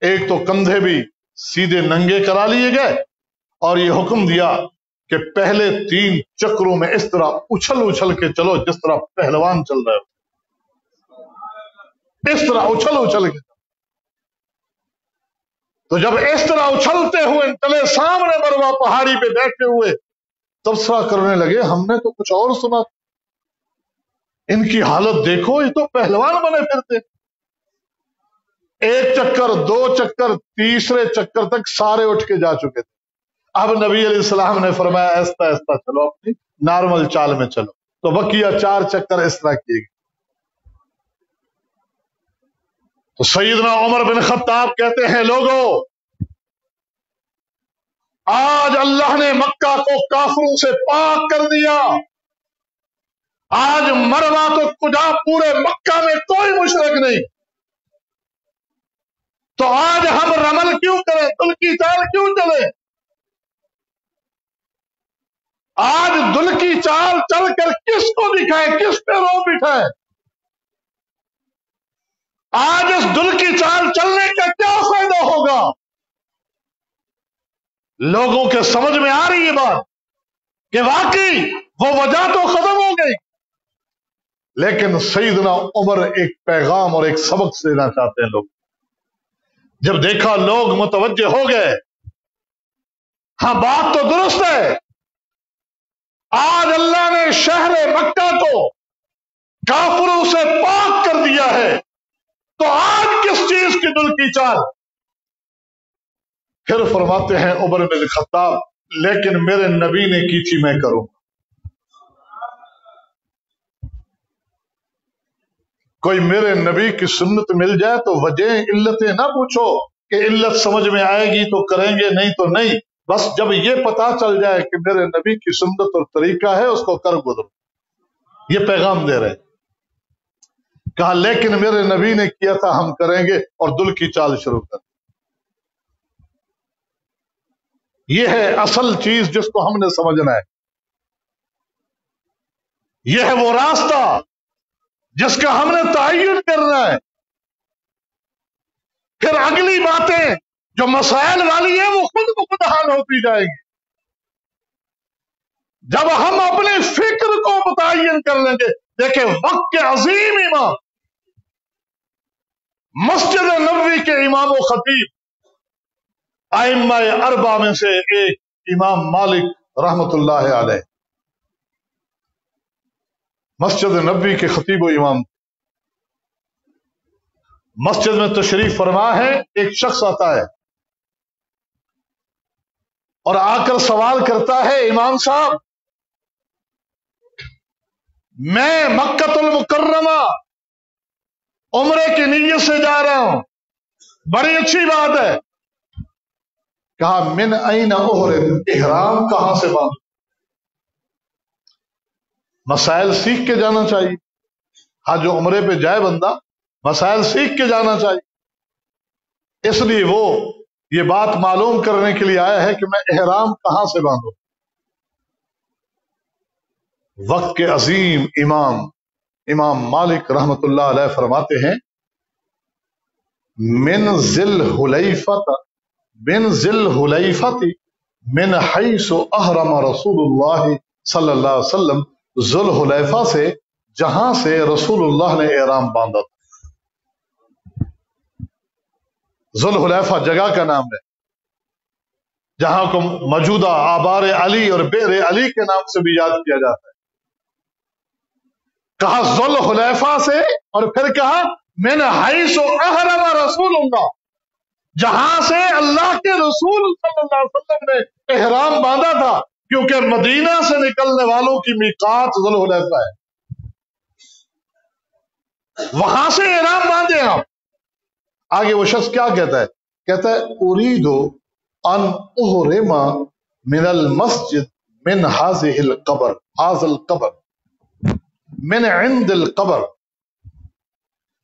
Speaker 1: ایک تو کندھے بھی سیدھے ننگے کرا لیے گئے, اور یہ حکم دیا کہ پہلے 3 چکروں میں اس طرح اچھل اچھل کے چلو جس طرح پہلوان چل رہے ہو, اس طرح اچھل اچھل کے. تو جب اس طرح اچھلتے ہوئے چلے, سامنے مروا پہاڑی پہ بیٹھے ہوئے تبصرہ کرنے لگے, ہم نے تو کچھ اور سنا, ان کی حالت دیکھو, یہ تو پہلوان بنے پھرتے. 1 چکر 2 چکر, تیسرے چکر تک سارے اٹھ کے جا چکے تھے. اب نبی علیہ السلام نے فرمایا ایستا ایستا چلو, اپنی نارمل چال میں چلو. تو بقیہ 4 چکر اس طرح کیے گئے. تو سیدنا عمر بن خطاب کہتے ہیں, لوگوں آج اللہ نے مکہ کو کافروں سے پاک کر دیا. آج مروا تو کجا پورے مکہ میں کوئی مشرک نہیں. تو آج ہم رمل کیوں کریں, دل کی چال کیوں چلیں؟ آج دل کی چال چل کر کس کو دکھائیں, کس پہ رو بٹھائیں؟ آج اس دل کی چال چلنے کا کیا فائدہ ہوگا؟ لوگوں کے سمجھ میں آ رہی ہے بات کہ واقعی وہ وجہ تو ختم ہو گئی, لیکن سیدنا عمر ایک پیغام اور ایک سبق دینا چاہتے ہیں. لوگ جب دیکھا لوگ متوجہ ہو گئے, ہاں بات تو درست ہے, آج اللہ نے شہر مکہ کو کافروں سے پاک کر دیا ہے, تو آج کس چیز کی دل کی چال؟ پھر فرماتے ہیں عمر بن خطاب, لیکن میرے نبی نے کی تھی میں کروں. کوئی میرے نبی کی سنت مل جائے تو وجہ علتیں نہ پوچھو کہ علت سمجھ میں آئے گی تو کریں گے, نہیں تو نہیں. بس جب یہ پتا چل جائے کہ میرے نبی کی سنت اور طریقہ ہے, اس کو کر گزرو. یہ پیغام دے رہے. کہا لیکن میرے نبی نے کیا تھا, ہم کریں گے, اور دل کی چال شروع کر. یہ ہے اصل چیز جس کو ہم نے سمجھنا ہے. یہ ہے وہ راستہ جس کا ہم نے تعین کرنا ہے. پھر اگلی باتیں جو مسائل والی ہیں وہ خود بخود حل ہوتی جائیں گی. جب ہم اپنے فکر کو متعین کر لیں گے. دیکھیں وقت کے عظیم امام, مسجد نبوی کے امام و خطیب, ائمہ اربعہ میں سے ایک امام مالک رحمت اللہ علیہ, مسجد نبوی کے خطیب و امام. مسجد میں تشریف فرما ہے, ایک شخص آتا ہے اور آ کر سوال کرتا ہے, امام صاحب میں مکہ المکرمہ عمرے کی نیت سے جا رہا ہوں, بڑی اچھی بات ہے. کہا من این احرم, احرام کہاں سے باندھوں؟ مسائل سیکھ کے جانا چاہیے. حج و عمرے پہ جائے بندہ, مسائل سیکھ کے جانا چاہیے. اس لیے وہ یہ بات معلوم کرنے کے لیے آیا ہے کہ میں احرام کہاں سے باندھوں. وقت کے عظیم امام مالک رحمت اللہ علیہ فرماتے ہیں, من ذل حلیفۃ من حیث احرم رسول اللہ صلی اللہ علیہ وسلم, ذل حلیفہ سے جہاں سے رسول اللہ نے احرام باندھا تھا. ذل حلیفہ جگہ کا نام ہے, جہاں کو موجودہ آبار علی اور بئر علی کے نام سے بھی یاد کیا جاتا ہے. کہا ذل حلیفہ سے, اور پھر کہا من حیث احرم رسول اللہ, جہاں سے اللہ کے رسول صلی اللہ علیہ وسلم نے احرام باندھا تھا, کیونکہ مدینہ سے نکلنے والوں کی میقات ذل حلیفہ ہے, وہاں سے احرام باندھے آپ. آگے وہ شخص کیا کہتا ہے؟ کہتا ہے اریدو ان احرم من المسجد من هذه القبر، هذا القبر من عند القبر،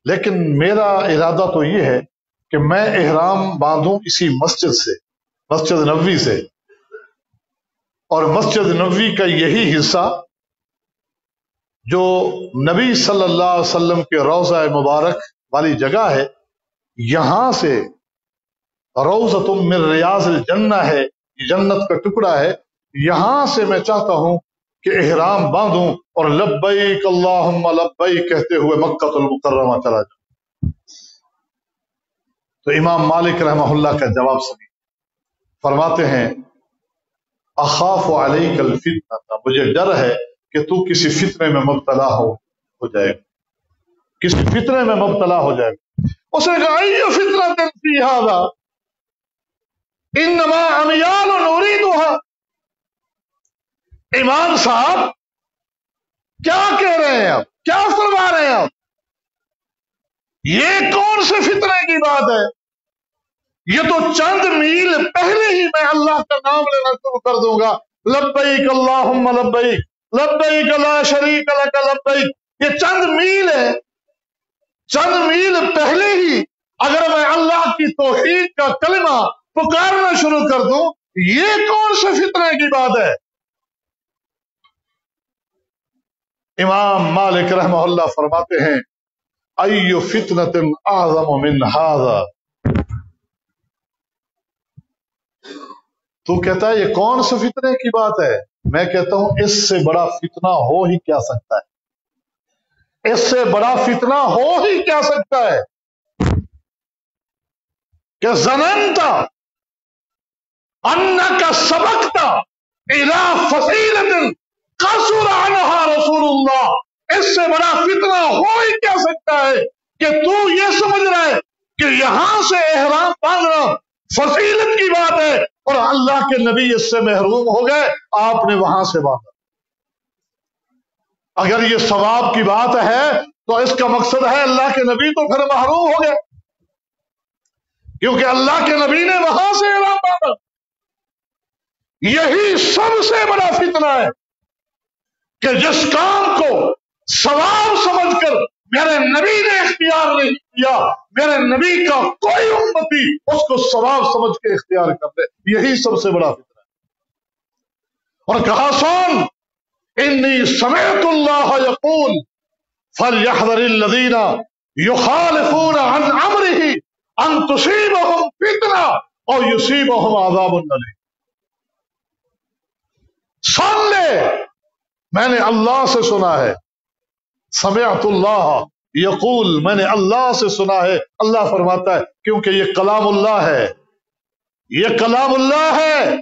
Speaker 1: لیکن میرا ارادہ تو یہ ہے کہ میں احرام باندھوں اسی مسجد سے، مسجد نبوی سے، اور مسجد نبوی کا یہی حصہ جو نبی صلی اللہ علیہ وسلم کے روضہ مبارک والی جگہ ہے، یہاں سے روضۃ من ریاض الجنہ ہے، یہ جنت کا ٹکڑا ہے، یہاں سے میں چاہتا ہوں کہ احرام باندھوں اور لبیک اللہم لبیک کہتے ہوئے مکہ المکرمہ چلا جاؤں۔ تو امام مالک رحمہ اللہ کا جواب سنی، فرماتے ہیں اخاف علیک الفتنہ، مجھے ڈر ہے کہ تو کسی فتنے میں مبتلا ہو جائے گا، کسی فتنے میں مبتلا ہو جائے گا۔ اس نے کہا ای فتنہ فی ھذا انما امیال نریدها، امام صاحب کیا کہہ رہے ہیں آپ، کیا فرما رہے ہیں آپ، یہ کون سے فتنے کی بات ہے؟ یہ تو چند میل پہلے ہی میں اللہ کا نام لینا شروع کر دوں گا، لبیک اللہم لبیک لبیک لا شریک لک لبیک، یہ چند میل ہے، چند میل پہلے ہی اگر میں اللہ کی توحید کا کلمہ پکارنا شروع کر دوں، یہ کون سے فتنے کی بات ہے؟ امام مالک رحمہ اللہ فرماتے ہیں ای فتنۃ اعظم من ھذا، تو کہتا ہے یہ کون سے فتنے کی بات ہے؟ میں کہتا ہوں اس سے بڑا فتنہ ہو ہی کیا سکتا ہے، اس سے بڑا فتنہ ہو ہی کیا سکتا ہے کہ ظننت انک سبقت الی فصیلۃ قصر عنہا رسول اللہ، اس سے بڑا فتنہ ہو ہی کیا سکتا ہے کہ تو یہ سمجھ رہا ہے کہ یہاں سے احرام باندھنا فضیلت کی بات ہے اور اللہ کے نبی اس سے محروم ہو گئے، آپ نے وہاں سے باندھا۔ اگر یہ ثواب کی بات ہے تو اس کا مقصد ہے اللہ کے نبی تو پھر محروم ہو گئے، کیونکہ اللہ کے نبی نے وہاں سے احرام باندھا۔ یہی سب سے بڑا فتنہ ہے کہ جس کام کو ثواب سمجھ کر میرے نبی نے اختیار نہیں کیا، میرے نبی کا کوئی امتی اس کو ثواب سمجھ کے اختیار کر دے، یہی سب سے بڑا فتنہ ہے۔ اور کہا سن انی سمعت اللہ یقول فلیحذر الذین یخالفون عن امرہ ان تصیبہم فتنہ او یصیبہم عذاب الیم۔ سن لے، میں نے اللہ سے سنا ہے، سمعت اللہ یقول، میں نے اللہ سے سنا ہے، اللہ فرماتا ہے کیونکہ یہ کلام اللہ ہے، یہ کلام اللہ ہے،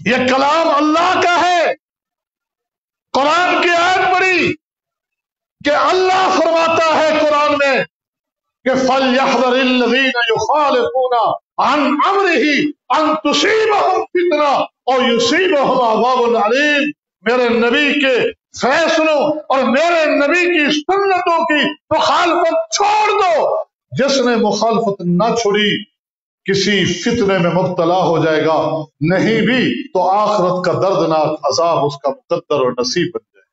Speaker 1: یہ کلام اللہ کا ہے۔ قرآن کی آیت پڑھی کہ اللہ فرماتا ہے قرآن میں کہ فَلْيَحْذَرِ الَّذِينَ يُخَالِفُونَ عَنْ أَمْرِهِ أَن تُصِيبَهُمْ فِتْنَةٌ أَوْ يُصِيبَهُمْ عَذَابٌ عَلِيمٌ۔ میرے نبی کے فیصلوں اور میرے نبی کی سنتوں کی مخالفت چھوڑ دو، جس نے مخالفت نہ چھوڑی کسی فتنے میں مبتلا ہو جائے گا، نہیں بھی تو آخرت کا دردناک عذاب اس کا مقدر اور نصیب بن جائے۔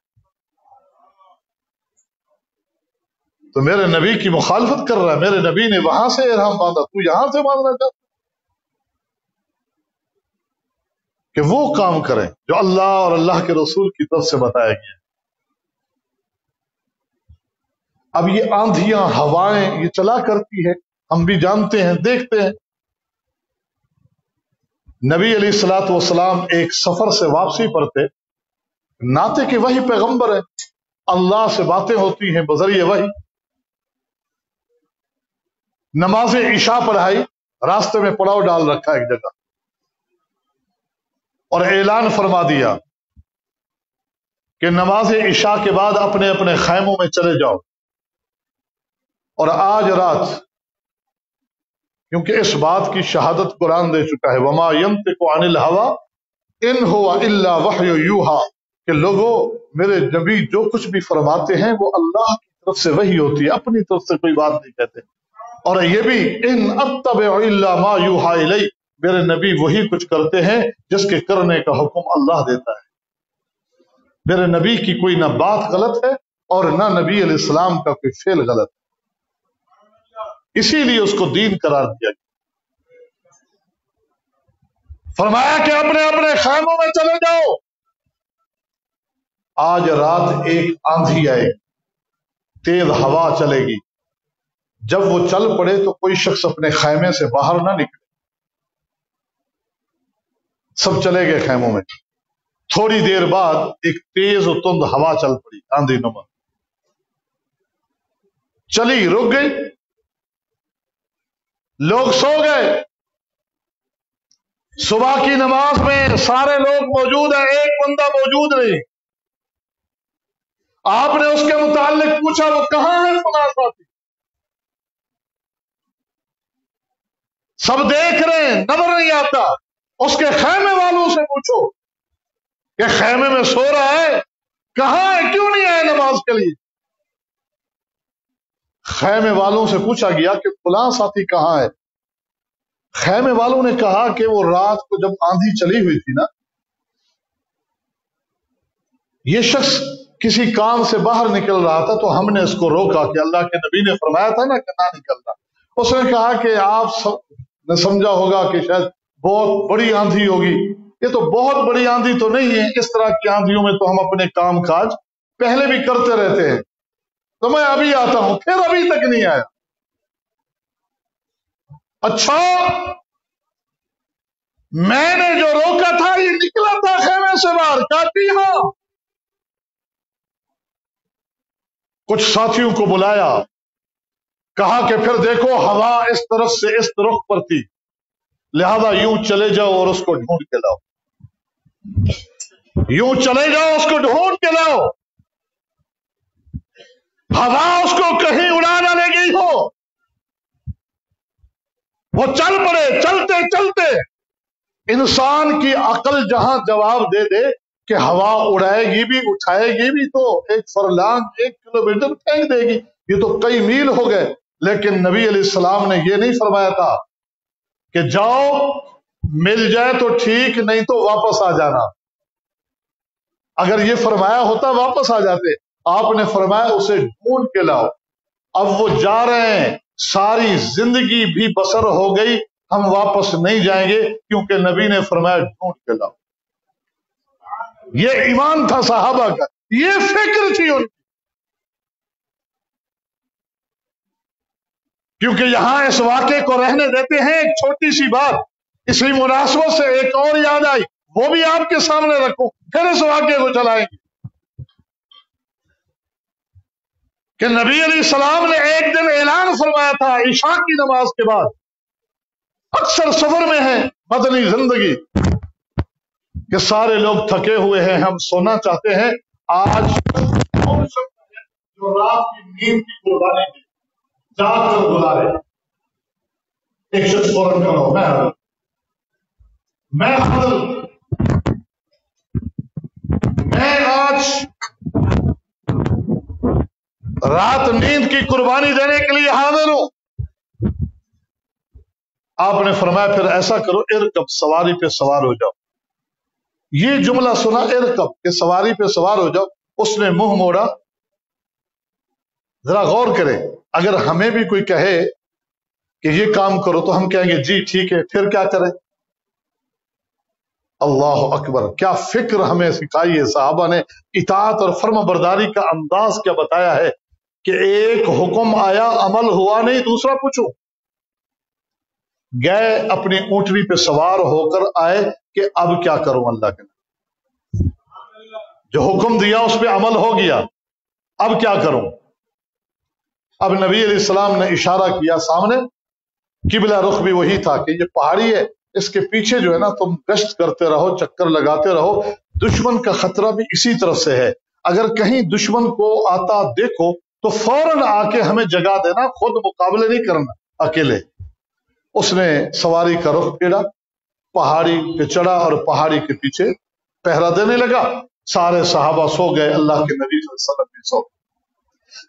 Speaker 1: تو میرے نبی کی مخالفت کر رہا ہے، میرے نبی نے وہاں سے احرام باندھا، تو یہاں سے باندھنا چاہتا کہ وہ کام کریں جو اللہ اور اللہ کے رسول کی طرف سے بتایا گیا۔ اب یہ آندھیاں ہوائیں یہ چلا کرتی ہے، ہم بھی جانتے ہیں، دیکھتے ہیں۔ نبی علیہ الصلوۃ والسلام ایک سفر سے واپسی پر تھے، ناطق کہ وہی پیغمبر ہیں، اللہ سے باتیں ہوتی ہیں بذریعہ وحی۔ نماز عشاء پڑھائی، راستے میں پڑاؤ ڈال رکھا ایک جگہ، اور اعلان فرما دیا کہ نماز عشاء کے بعد اپنے اپنے خیموں میں چلے جاؤ، اور آج رات، کیونکہ اس بات کی شہادت قرآن دے چکا ہے وما ينطق عن الهوى ان هو الا وحی یوحى، کہ لوگوں میرے نبی جو کچھ بھی فرماتے ہیں وہ اللہ کی طرف سے وحی ہوتی ہے، اپنی طرف سے کوئی بات نہیں کہتے۔ اور یہ بھی ان اتبع الا ما یوحی الی، میرے نبی وہی کچھ کرتے ہیں جس کے کرنے کا حکم اللہ دیتا ہے۔ میرے نبی کی کوئی نہ بات غلط ہے اور نہ نبی علیہ السلام کا کوئی فعل غلط ہے، اسی لیے اس کو دین قرار دیا گیا۔ فرمایا کہ اپنے اپنے خیموں میں چلے جاؤ، آج رات ایک آندھی آئے، تیز ہوا چلے گی، جب وہ چل پڑے تو کوئی شخص اپنے خیمے سے باہر نہ نکلے۔ سب چلے گئے خیموں میں۔ تھوڑی دیر بعد ایک تیز و تند ہوا چل پڑی، آندھی نما چلی، رک گئی، لوگ سو گئے۔ صبح کی نماز میں سارے لوگ موجود ہیں، ایک بندہ موجود نہیں۔ آپ نے اس کے متعلق پوچھا وہ کہاں ہے فلاں ساتھی؟ سب دیکھ رہے ہیں، نظر نہیں آتا۔ اس کے خیمے والوں سے پوچھو کہ خیمے میں سو رہا ہے، کہاں ہے، کیوں نہیں آئے نماز کے لیے؟ خیمے والوں سے پوچھا گیا کہ فلاں ساتھی کہاں ہے؟ خیمے والوں نے کہا کہ وہ رات کو جب آندھی چلی ہوئی تھی نا، یہ شخص کسی کام سے باہر نکل رہا تھا تو ہم نے اس کو روکا کہ اللہ کے نبی نے فرمایا تھا نا کہ نہ نکلنا۔ اس نے کہا کہ آپ نے سمجھا ہوگا کہ شاید بہت بڑی آندھی ہوگی۔ یہ تو بہت بڑی آندھی تو نہیں ہے، اس طرح کی آندھیوں میں تو ہم اپنے کام کاج پہلے بھی کرتے رہتے ہیں، تو میں ابھی آتا ہوں۔ پھر ابھی تک نہیں آیا۔ اچھا، میں نے جو روکا تھا یہ نکلا تھا خیمے سے باہر؟ کہتی ہاں۔ کچھ ساتھیوں کو بلایا، کہا کہ پھر دیکھو ہوا اس طرف سے اس طرف پر تھی، لہذا یوں چلے جاؤ اور اس کو ڈھونڈ کے لاؤ، یوں چلے جاؤ اس کو ڈھونڈ کے لاؤ، ہوا اس کو کہیں اڑا نہ لے گئی ہو۔ وہ چل پڑے، چلتے چلتے انسان کی عقل جہاں جواب دے دے کہ ہوا اڑائے گی بھی اٹھائے گی بھی تو ایک فرلانگ 1 کلومیٹر پھینک دے گی، یہ تو کئی میل ہو گئے۔ لیکن نبی علیہ السلام نے یہ نہیں فرمایا تھا کہ جاؤ مل جائے تو ٹھیک، نہیں تو واپس آ جانا۔ اگر یہ فرمایا ہوتا واپس آ جاتے، آپ نے فرمایا اسے ڈھونڈ کے لاؤ۔ اب وہ جا رہے ہیں، ساری زندگی بھی بسر ہو گئی، ہم واپس نہیں جائیں گے کیونکہ نبی نے فرمایا ڈھونڈ کے لاؤ۔ یہ ایمان تھا صحابہ کا، یہ فکر تھی ان کی۔ کیونکہ یہاں اس واقعے کو رہنے دیتے ہیں، ایک چھوٹی سی بات اسی مناسبت سے ایک اور یاد آئی، وہ بھی آپ کے سامنے رکھوں، پھر اس واقعے کو چلائیں گے کہ نبی علیہ السلام نے ایک دن اعلان فرمایا تھا عشاء کی نماز کے بعد، اکثر سفر میں ہے مدنی زندگی کہ سارے لوگ تھکے ہوئے ہیں، ہم سونا چاہتے ہیں، آج کون شخص ہے جو رات کی نیند کی قربانی دے جاگ کر گزارے؟ ایک شخص فوراً کھڑا ہو، میں حاضر، میں آج رات نیند کی قربانی دینے کے لیے حاضر ہوں۔ آپ نے فرمایا پھر ایسا کرو، ارکب، سواری پہ سوار ہو جاؤ۔ یہ جملہ سنا، ارکب، کہ سواری پہ سوار ہو جاؤ، اس نے منہ موڑا۔ ذرا غور کرے، اگر ہمیں بھی کوئی کہے کہ یہ کام کرو تو ہم کہیں گے جی ٹھیک ہے، پھر کیا کریں؟ اللہ اکبر، کیا فکر ہمیں سکھائی ہے صحابہ نے، اطاعت اور فرما برداری کا انداز کیا بتایا ہے کہ ایک حکم آیا، عمل ہوا نہیں، دوسرا پوچھو۔ گئے اپنی اونٹنی پہ سوار ہو کر آئے کہ اب کیا کروں، اللہ کے جو حکم دیا اس پہ عمل ہو گیا، اب کیا کروں؟ اب نبی علیہ السلام نے اشارہ کیا سامنے، قبلہ رخ بھی وہی تھا کہ یہ پہاڑی ہے، اس کے پیچھے جو ہے نا تم گشت کرتے رہو، چکر لگاتے رہو، دشمن کا خطرہ بھی اسی طرف سے ہے، اگر کہیں دشمن کو آتا دیکھو تو فوراً آ کے ہمیں جگا دینا، خود مقابلے نہیں کرنا اکیلے۔ اس نے سواری کا رخ پھیرا، پہاڑی پہ چڑھا اور پہاڑی کے پیچھے پہرا دینے لگا۔ سارے صحابہ سو گئے، اللہ کے نبی صلی اللہ علیہ وسلم بھی سو گئے۔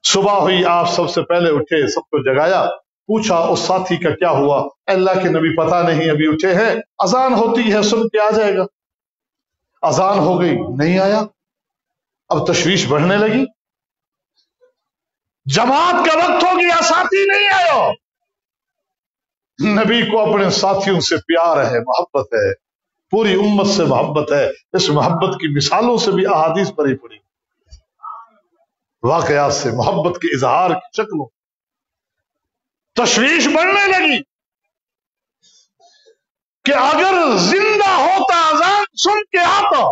Speaker 1: صبح ہوئی، آپ سب سے پہلے اٹھے، سب کو جگایا، پوچھا اس ساتھی کا کیا ہوا؟ اللہ کے نبی پتہ نہیں، ابھی اٹھے ہیں، اذان ہوتی ہے سن کے آ جائے گا۔ اذان ہو گئی، نہیں آیا، اب تشویش بڑھنے لگی، جماعت کا وقت ہو گیا، ساتھی نہیں آیا۔ نبی کو اپنے ساتھیوں سے پیار ہے، محبت ہے، پوری امت سے محبت ہے۔ اس محبت کی مثالوں سے بھی احادیث بھری پڑی، واقعات سے، محبت کے اظہار کی شکلوں۔ تشویش بڑھنے لگی کہ اگر زندہ ہوتا اذان سن کے آتا،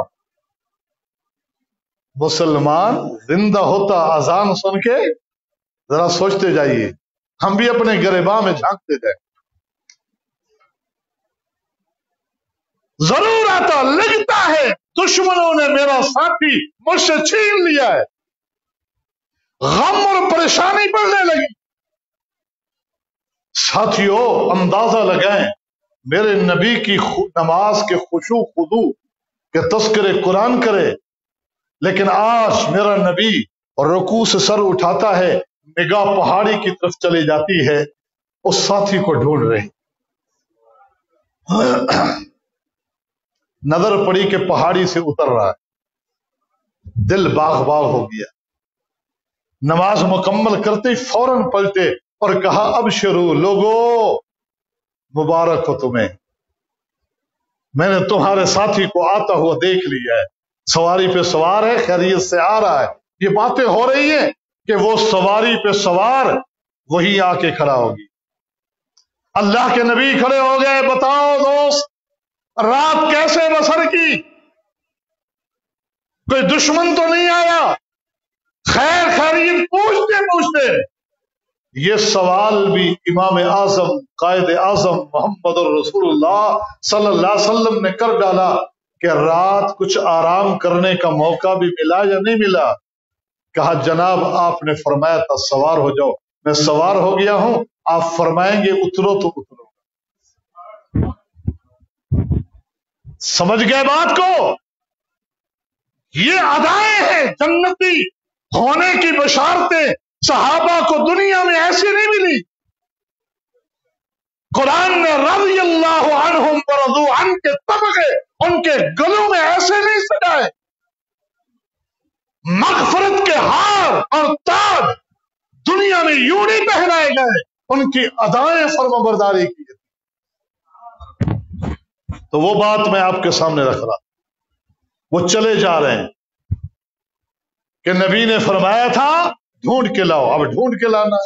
Speaker 1: مسلمان زندہ ہوتا اذان سن کے، ذرا سوچتے جائیے، ہم بھی اپنے گریباں میں جھانکتے جائیں، ضرور آتا۔ لگتا ہے دشمنوں نے میرا ساتھی مجھ سے چھین لیا ہے، غم اور پریشانی بڑھنے لگی۔ ساتھیوں اندازہ لگائیں، میرے نبی کی نماز کے خشوع خضوع کے تذکرے قرآن کرے، لیکن آج میرا نبی رکوع سے سر اٹھاتا ہے، نگاہ پہاڑی کی طرف چلی جاتی ہے، اس ساتھی کو ڈھونڈ رہے، نظر پڑی کہ پہاڑی سے اتر رہا ہے، دل باغ باغ ہو گیا۔ نماز مکمل کرتے فوراً پلٹے اور کہا ابشرو، لوگو مبارک ہو تمہیں، میں نے تمہارے ساتھی کو آتا ہوا دیکھ لیا ہے، سواری پہ سوار ہے، خیریت سے آ رہا ہے۔ یہ باتیں ہو رہی ہیں کہ وہ سواری پہ سوار وہی آ کے کھڑا ہوگی۔ اللہ کے نبی کھڑے ہو گئے، بتاؤ دوست رات کیسے بسر کی؟ کوئی دشمن تو نہیں آیا؟ خیر خیریت پوچھتے پوچھتے یہ سوال بھی امام اعظم قائد اعظم محمد الرسول اللہ صلی اللہ علیہ وسلم نے کر ڈالا کہ رات کچھ آرام کرنے کا موقع بھی ملا یا نہیں ملا؟ کہا جناب آپ نے فرمایا تھا سوار ہو جاؤ، میں سوار ہو گیا ہوں، آپ فرمائیں گے اترو تو اترو۔ سمجھ گئے بات کو؟ یہ ادائیں ہیں جنتی ہونے کی بشارتیں، صحابہ کو دنیا میں ایسی نہیں ملی۔ قرآن نے رضی اللہ عنہم ورضوا عنہ کے طبقے ان کے گلوں میں ایسے نہیں سجائے، مغفرت کے ہار اور تاج دنیا میں یوں نہیں پہنائے گئے، ان کی ادائیں فرمانبرداری کی۔ تو وہ بات میں آپ کے سامنے رکھ رہا، وہ چلے جا رہے ہیں کہ نبی نے فرمایا تھا ڈھونڈ کے لاؤ، اب ڈھونڈ کے لانا۔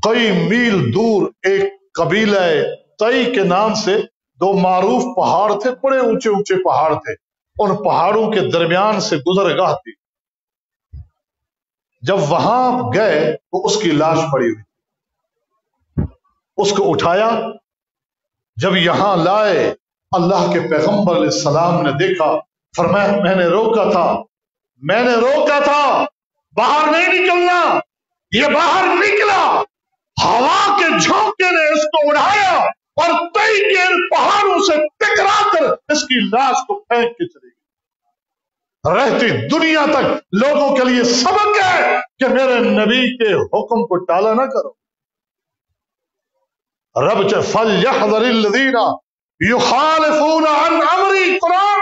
Speaker 1: کئی میل دور ایک قبیلہ تئی کے نام سے دو معروف پہاڑ تھے، بڑے اونچے اونچے پہاڑ تھے، ان پہاڑوں کے درمیان سے گزرگاہ تھی۔ جب وہاں گئے تو اس کی لاش پڑی ہوئی، اس کو اٹھایا، جب یہاں لائے اللہ کے پیغمبر علیہ السلام نے دیکھا، فرمایا میں نے روکا تھا باہر نہیں نکلنا۔ یہ باہر نکلا، ہوا کے جھونکے نے اس کو اڑایا اور تئی کے ان پہاڑوں سے ٹکرا کر اس کی لاش کو پھینک کے چلی گئی۔ رہتی دنیا تک لوگوں کے لیے سبق ہے کہ میرے نبی کے حکم کو ٹالا نہ کرو۔ رب فَلْيَحْذَرِ الَّذِينَ يُخَالِفُونَ عَنْ أَمْرِهِ، قرآن،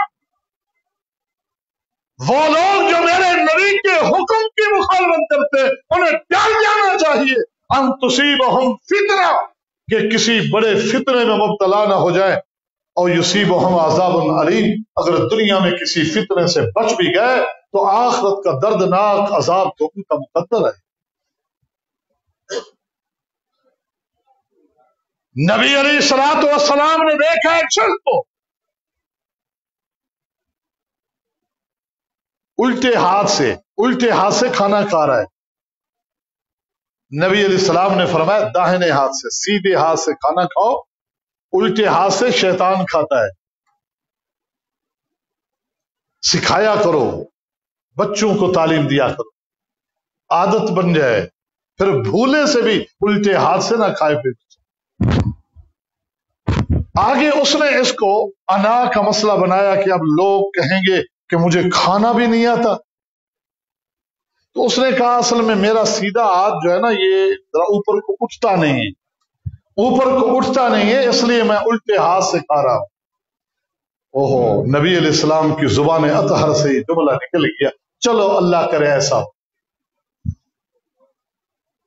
Speaker 1: وہ لوگ جو میرے نبی کے حکم کی مخالفت کرتے انہیں ٹال جانا چاہیے، ان تصیبہم فتنہ، کہ کسی بڑے فتنے میں مبتلا نہ ہو جائے، اور یصیبہم عذاب علیم، اگر دنیا میں کسی فتنے سے بچ بھی گئے تو آخرت کا دردناک عذاب تو ان کا مقدر ہے۔ نبی علیہ الصلوۃ والسلام نے دیکھا ایک شخص کو الٹے ہاتھ سے کھانا کھا رہا ہے۔ نبی علیہ السلام نے فرمایا داہنے ہاتھ سے، سیدھے ہاتھ سے کھانا کھاؤ، الٹے ہاتھ سے شیطان کھاتا ہے۔ سکھایا کرو، بچوں کو تعلیم دیا کرو، عادت بن جائے، پھر بھولے سے بھی الٹے ہاتھ سے نہ کھائے پھر۔ آگے اس نے اس کو انا کا مسئلہ بنایا کہ اب لوگ کہیں گے کہ مجھے کھانا بھی نہیں آتا، تو اس نے کہا اصل میں میرا سیدھا ہاتھ جو ہے نا یہ ذرا اوپر کو اٹھتا نہیں ہے، اوپر کو اٹھتا نہیں ہے، اس لیے میں الٹے ہاتھ سے کھا رہا ہوں۔ اوہو، نبی علیہ السلام کی زبان اطہر سے یہ جملہ نکل گیا، چلو اللہ کرے ایسا ہو۔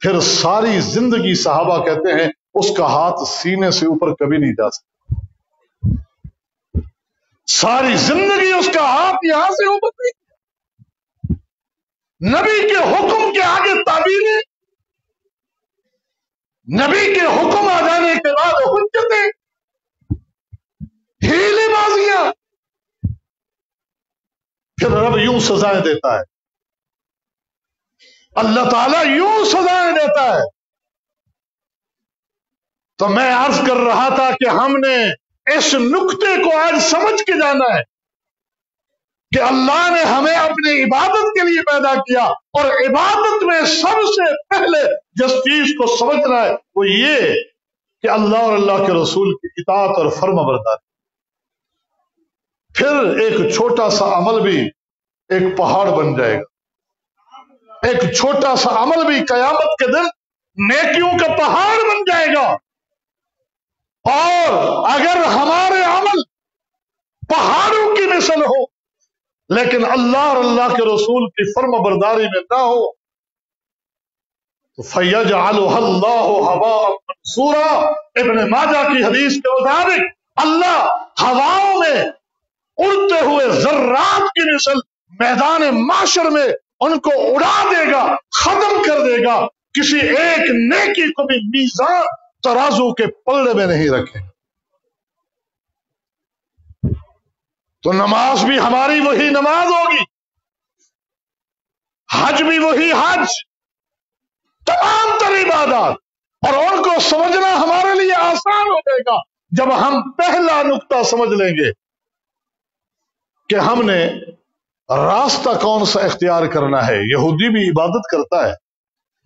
Speaker 1: پھر ساری زندگی صحابہ کہتے ہیں اس کا ہاتھ سینے سے اوپر کبھی نہیں جا سکتا، ساری زندگی اس کا ہاتھ یہاں سے اوپر نہیں۔ نبی کے حکم کے آگے تعبیریں، نبی کے حکم آ جانے کے بعد حجتیں، ہیلے بازیاں، پھر رب یوں سزائیں دیتا ہے، اللہ تعالیٰ یوں سزائیں دیتا ہے۔ تو میں عرض کر رہا تھا کہ ہم نے اس نقطے کو آج سمجھ کے جانا ہے کہ اللہ نے ہمیں اپنی عبادت کے لیے پیدا کیا، اور عبادت میں سب سے پہلے جس چیز کو سمجھنا ہے وہ یہ کہ اللہ اور اللہ کے رسول کی اطاعت اور فرما برداری۔ پھر ایک چھوٹا سا عمل بھی ایک پہاڑ بن جائے گا، ایک چھوٹا سا عمل بھی قیامت کے دن نیکیوں کا پہاڑ بن جائے گا۔ اور اگر ہمارے عمل پہاڑوں کی مثل ہو لیکن اللہ اور اللہ کے رسول کی فرما برداری میں نہ ہو تو فَيَجْعَلُهَا اللَّهُ هَبَاءً مَنْثُورًا، ابن ماجہ کی حدیث کے مطابق اللہ ہواؤں میں اڑتے ہوئے ذرات کی مثل میدان معاشر میں ان کو اڑا دے گا، ختم کر دے گا، کسی ایک نیکی کو بھی میزان ترازو کے پلڑے میں نہیں رکھے۔ تو نماز بھی ہماری وہی نماز ہوگی، حج بھی وہی حج، تمام تر عبادات، اور ان کو سمجھنا ہمارے لیے آسان ہو جائے گا جب ہم پہلا نقطہ سمجھ لیں گے کہ ہم نے راستہ کون سا اختیار کرنا ہے۔ یہودی بھی عبادت کرتا ہے،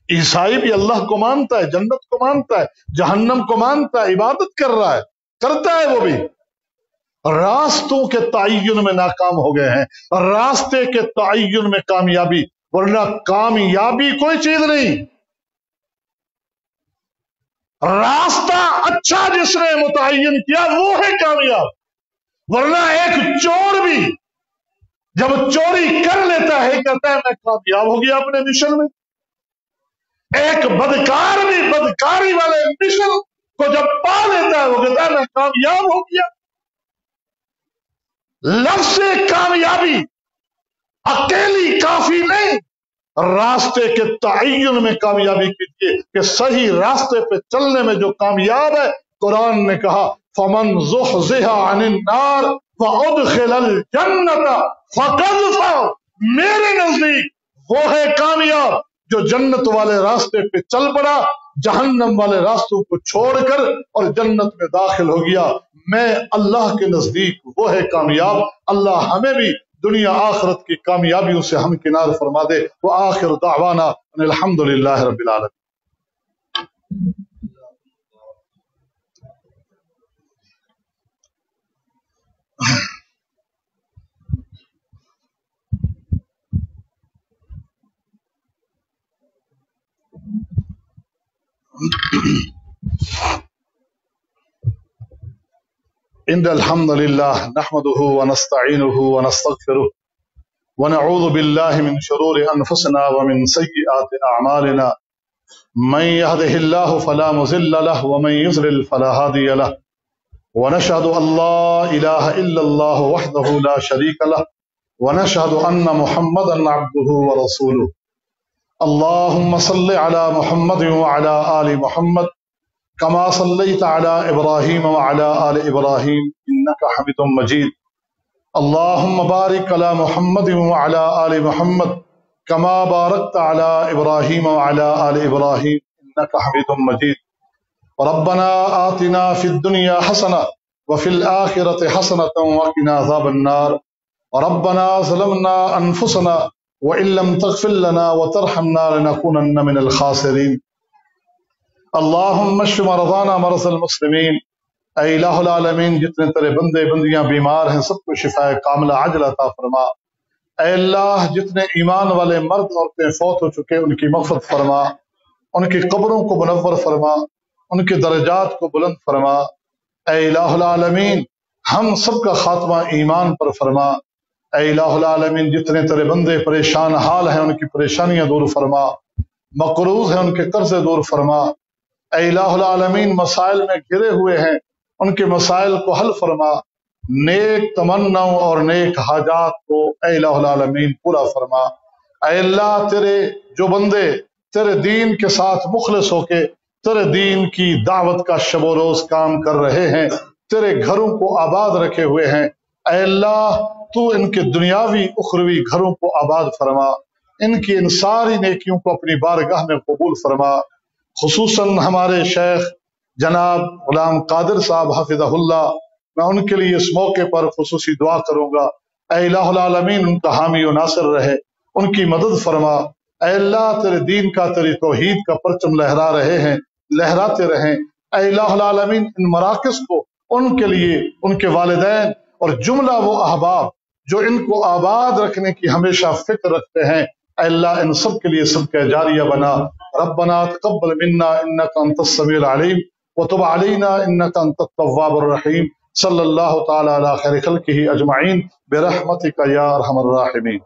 Speaker 1: عیسائی بھی اللہ کو مانتا ہے، جنت کو مانتا ہے، جہنم کو مانتا ہے، عبادت کر رہا ہے، کرتا ہے، وہ بھی راستوں کے تعین میں ناکام ہو گئے ہیں، راستے کے تعین میں کامیابی، ورنہ کامیابی کوئی چیز نہیں، راستہ اچھا جس نے متعین کیا وہ ہے کامیاب۔ ورنہ ایک چور بھی جب چوری کر لیتا ہے کہتا ہے میں کامیاب ہو گیا اپنے مشن میں، ایک بدکار بھی بدکاری والے مشن کو جب پا لیتا ہے وہ کہتا ہے میں کامیاب ہو گیا۔ لفظ کامیابی اکیلی کافی نہیں، راستے کے تعین میں کامیابی کیجیے کہ صحیح راستے پہ چلنے میں جو کامیاب ہے، قرآن نے کہا فَمَنْ زُحْزِحَ عَنِ النَّارِ وَأُدْخِلَ الْجَنَّةَ فَقَدْ فَازَ، میرے نزدیک وہ ہے کامیاب جو جنت والے راستے پہ چل پڑا، جہنم والے راستوں کو چھوڑ کر اور جنت میں داخل ہو گیا۔ میں اللہ کے نزدیک وہ ہے کامیاب۔ اللہ ہمیں بھی دنیا آخرت کی کامیابیوں سے ہم کنار فرما دے۔ وآخر دعوانا ان الحمد للہ رب العالمین۔ ان الحمد لله نحمده ونستعينه ونستغفره ونعوذ بالله من شرور انفسنا ومن سيئات اعمالنا، من يهده الله فلا مضل له ومن يضلل فلا هادي له، ونشهد ان لا اله الا الله وحده لا شريك له، ونشهد ان محمدا عبده ورسوله۔ اللهم صل على محمد وعلى آل محمد كما صليت على إبراهيم وعلى آل إبراهيم إنك حميد مجيد۔ اللهم بارك على محمد وعلى آل محمد كما باركت على إبراهيم وعلى آل إبراهيم إنك حميد مجيد۔ ربنا آتنا في الدنيا حسنة وفي الآخرة حسنة وقنا عذاب النار۔ ربنا ظلمنا أنفسنا وإن لم تغفر لنا وترحمنا لنكونن من الخاسرين۔ اللهم اشف مرضانا مرضى المسلمين، اے الہ العالمین جتنے تیرے بندے بندیاں بیمار ہیں سب کو شفا کاملہ عاجلہ عطا فرما۔ اے اللہ جتنے ایمان والے مرد عورتیں فوت ہو چکے ان کی مغفرت فرما، ان کی قبروں کو منور فرما، ان کے درجات کو بلند فرما۔ اے الہ العالمین ہم سب کا خاتمہ ایمان پر فرما۔ اے الہ العالمین جتنے تیرے بندے پریشان حال ہیں ان کی پریشانیاں دور فرما، مقروض ہیں ان کے قرض دور فرما۔ اے الہ العالمین مسائل میں گھرے ہوئے ہیں ان کے مسائل کو حل فرما، نیک تمناؤں اور نیک حاجات کو اے الہ العالمین پورا فرما۔ اے اللہ تیرے جو بندے تیرے دین کے ساتھ مخلص ہو کے تیرے دین کی دعوت کا شب و روز کام کر رہے ہیں، تیرے گھروں کو آباد رکھے ہوئے ہیں، اے اللہ تو ان کے دنیاوی اخروی گھروں کو آباد فرما، ان کی ان ساری نیکیوں کو اپنی بارگاہ میں قبول فرما۔ خصوصاً ہمارے شیخ جناب غلام قادر صاحب حفظہ اللہ، میں ان کے لیے اس موقع پر خصوصی دعا کروں گا۔ اے الہ العالمین ان کا حامی و ناصر رہے، ان کی مدد فرما۔ اے اللہ تیرے دین کا تیری توحید کا پرچم لہرا رہے ہیں، لہراتے رہیں۔ اے الہ العالمین ان مراکز کو ان کے لیے، ان کے والدین اور جملہ وہ احباب جو ان کو آباد رکھنے کی ہمیشہ فکر رکھتے ہیں، اے اللہ ان سب کے لیے صدقہ جاریہ بنا۔ ربنا تقبل منا انک انت السمیع العلیم وتب علینا انک انت التواب الرحیم۔ صلی اللہ تعالی علی خیر خلقہ اجمعین برحمتک یا ارحم الراحمین۔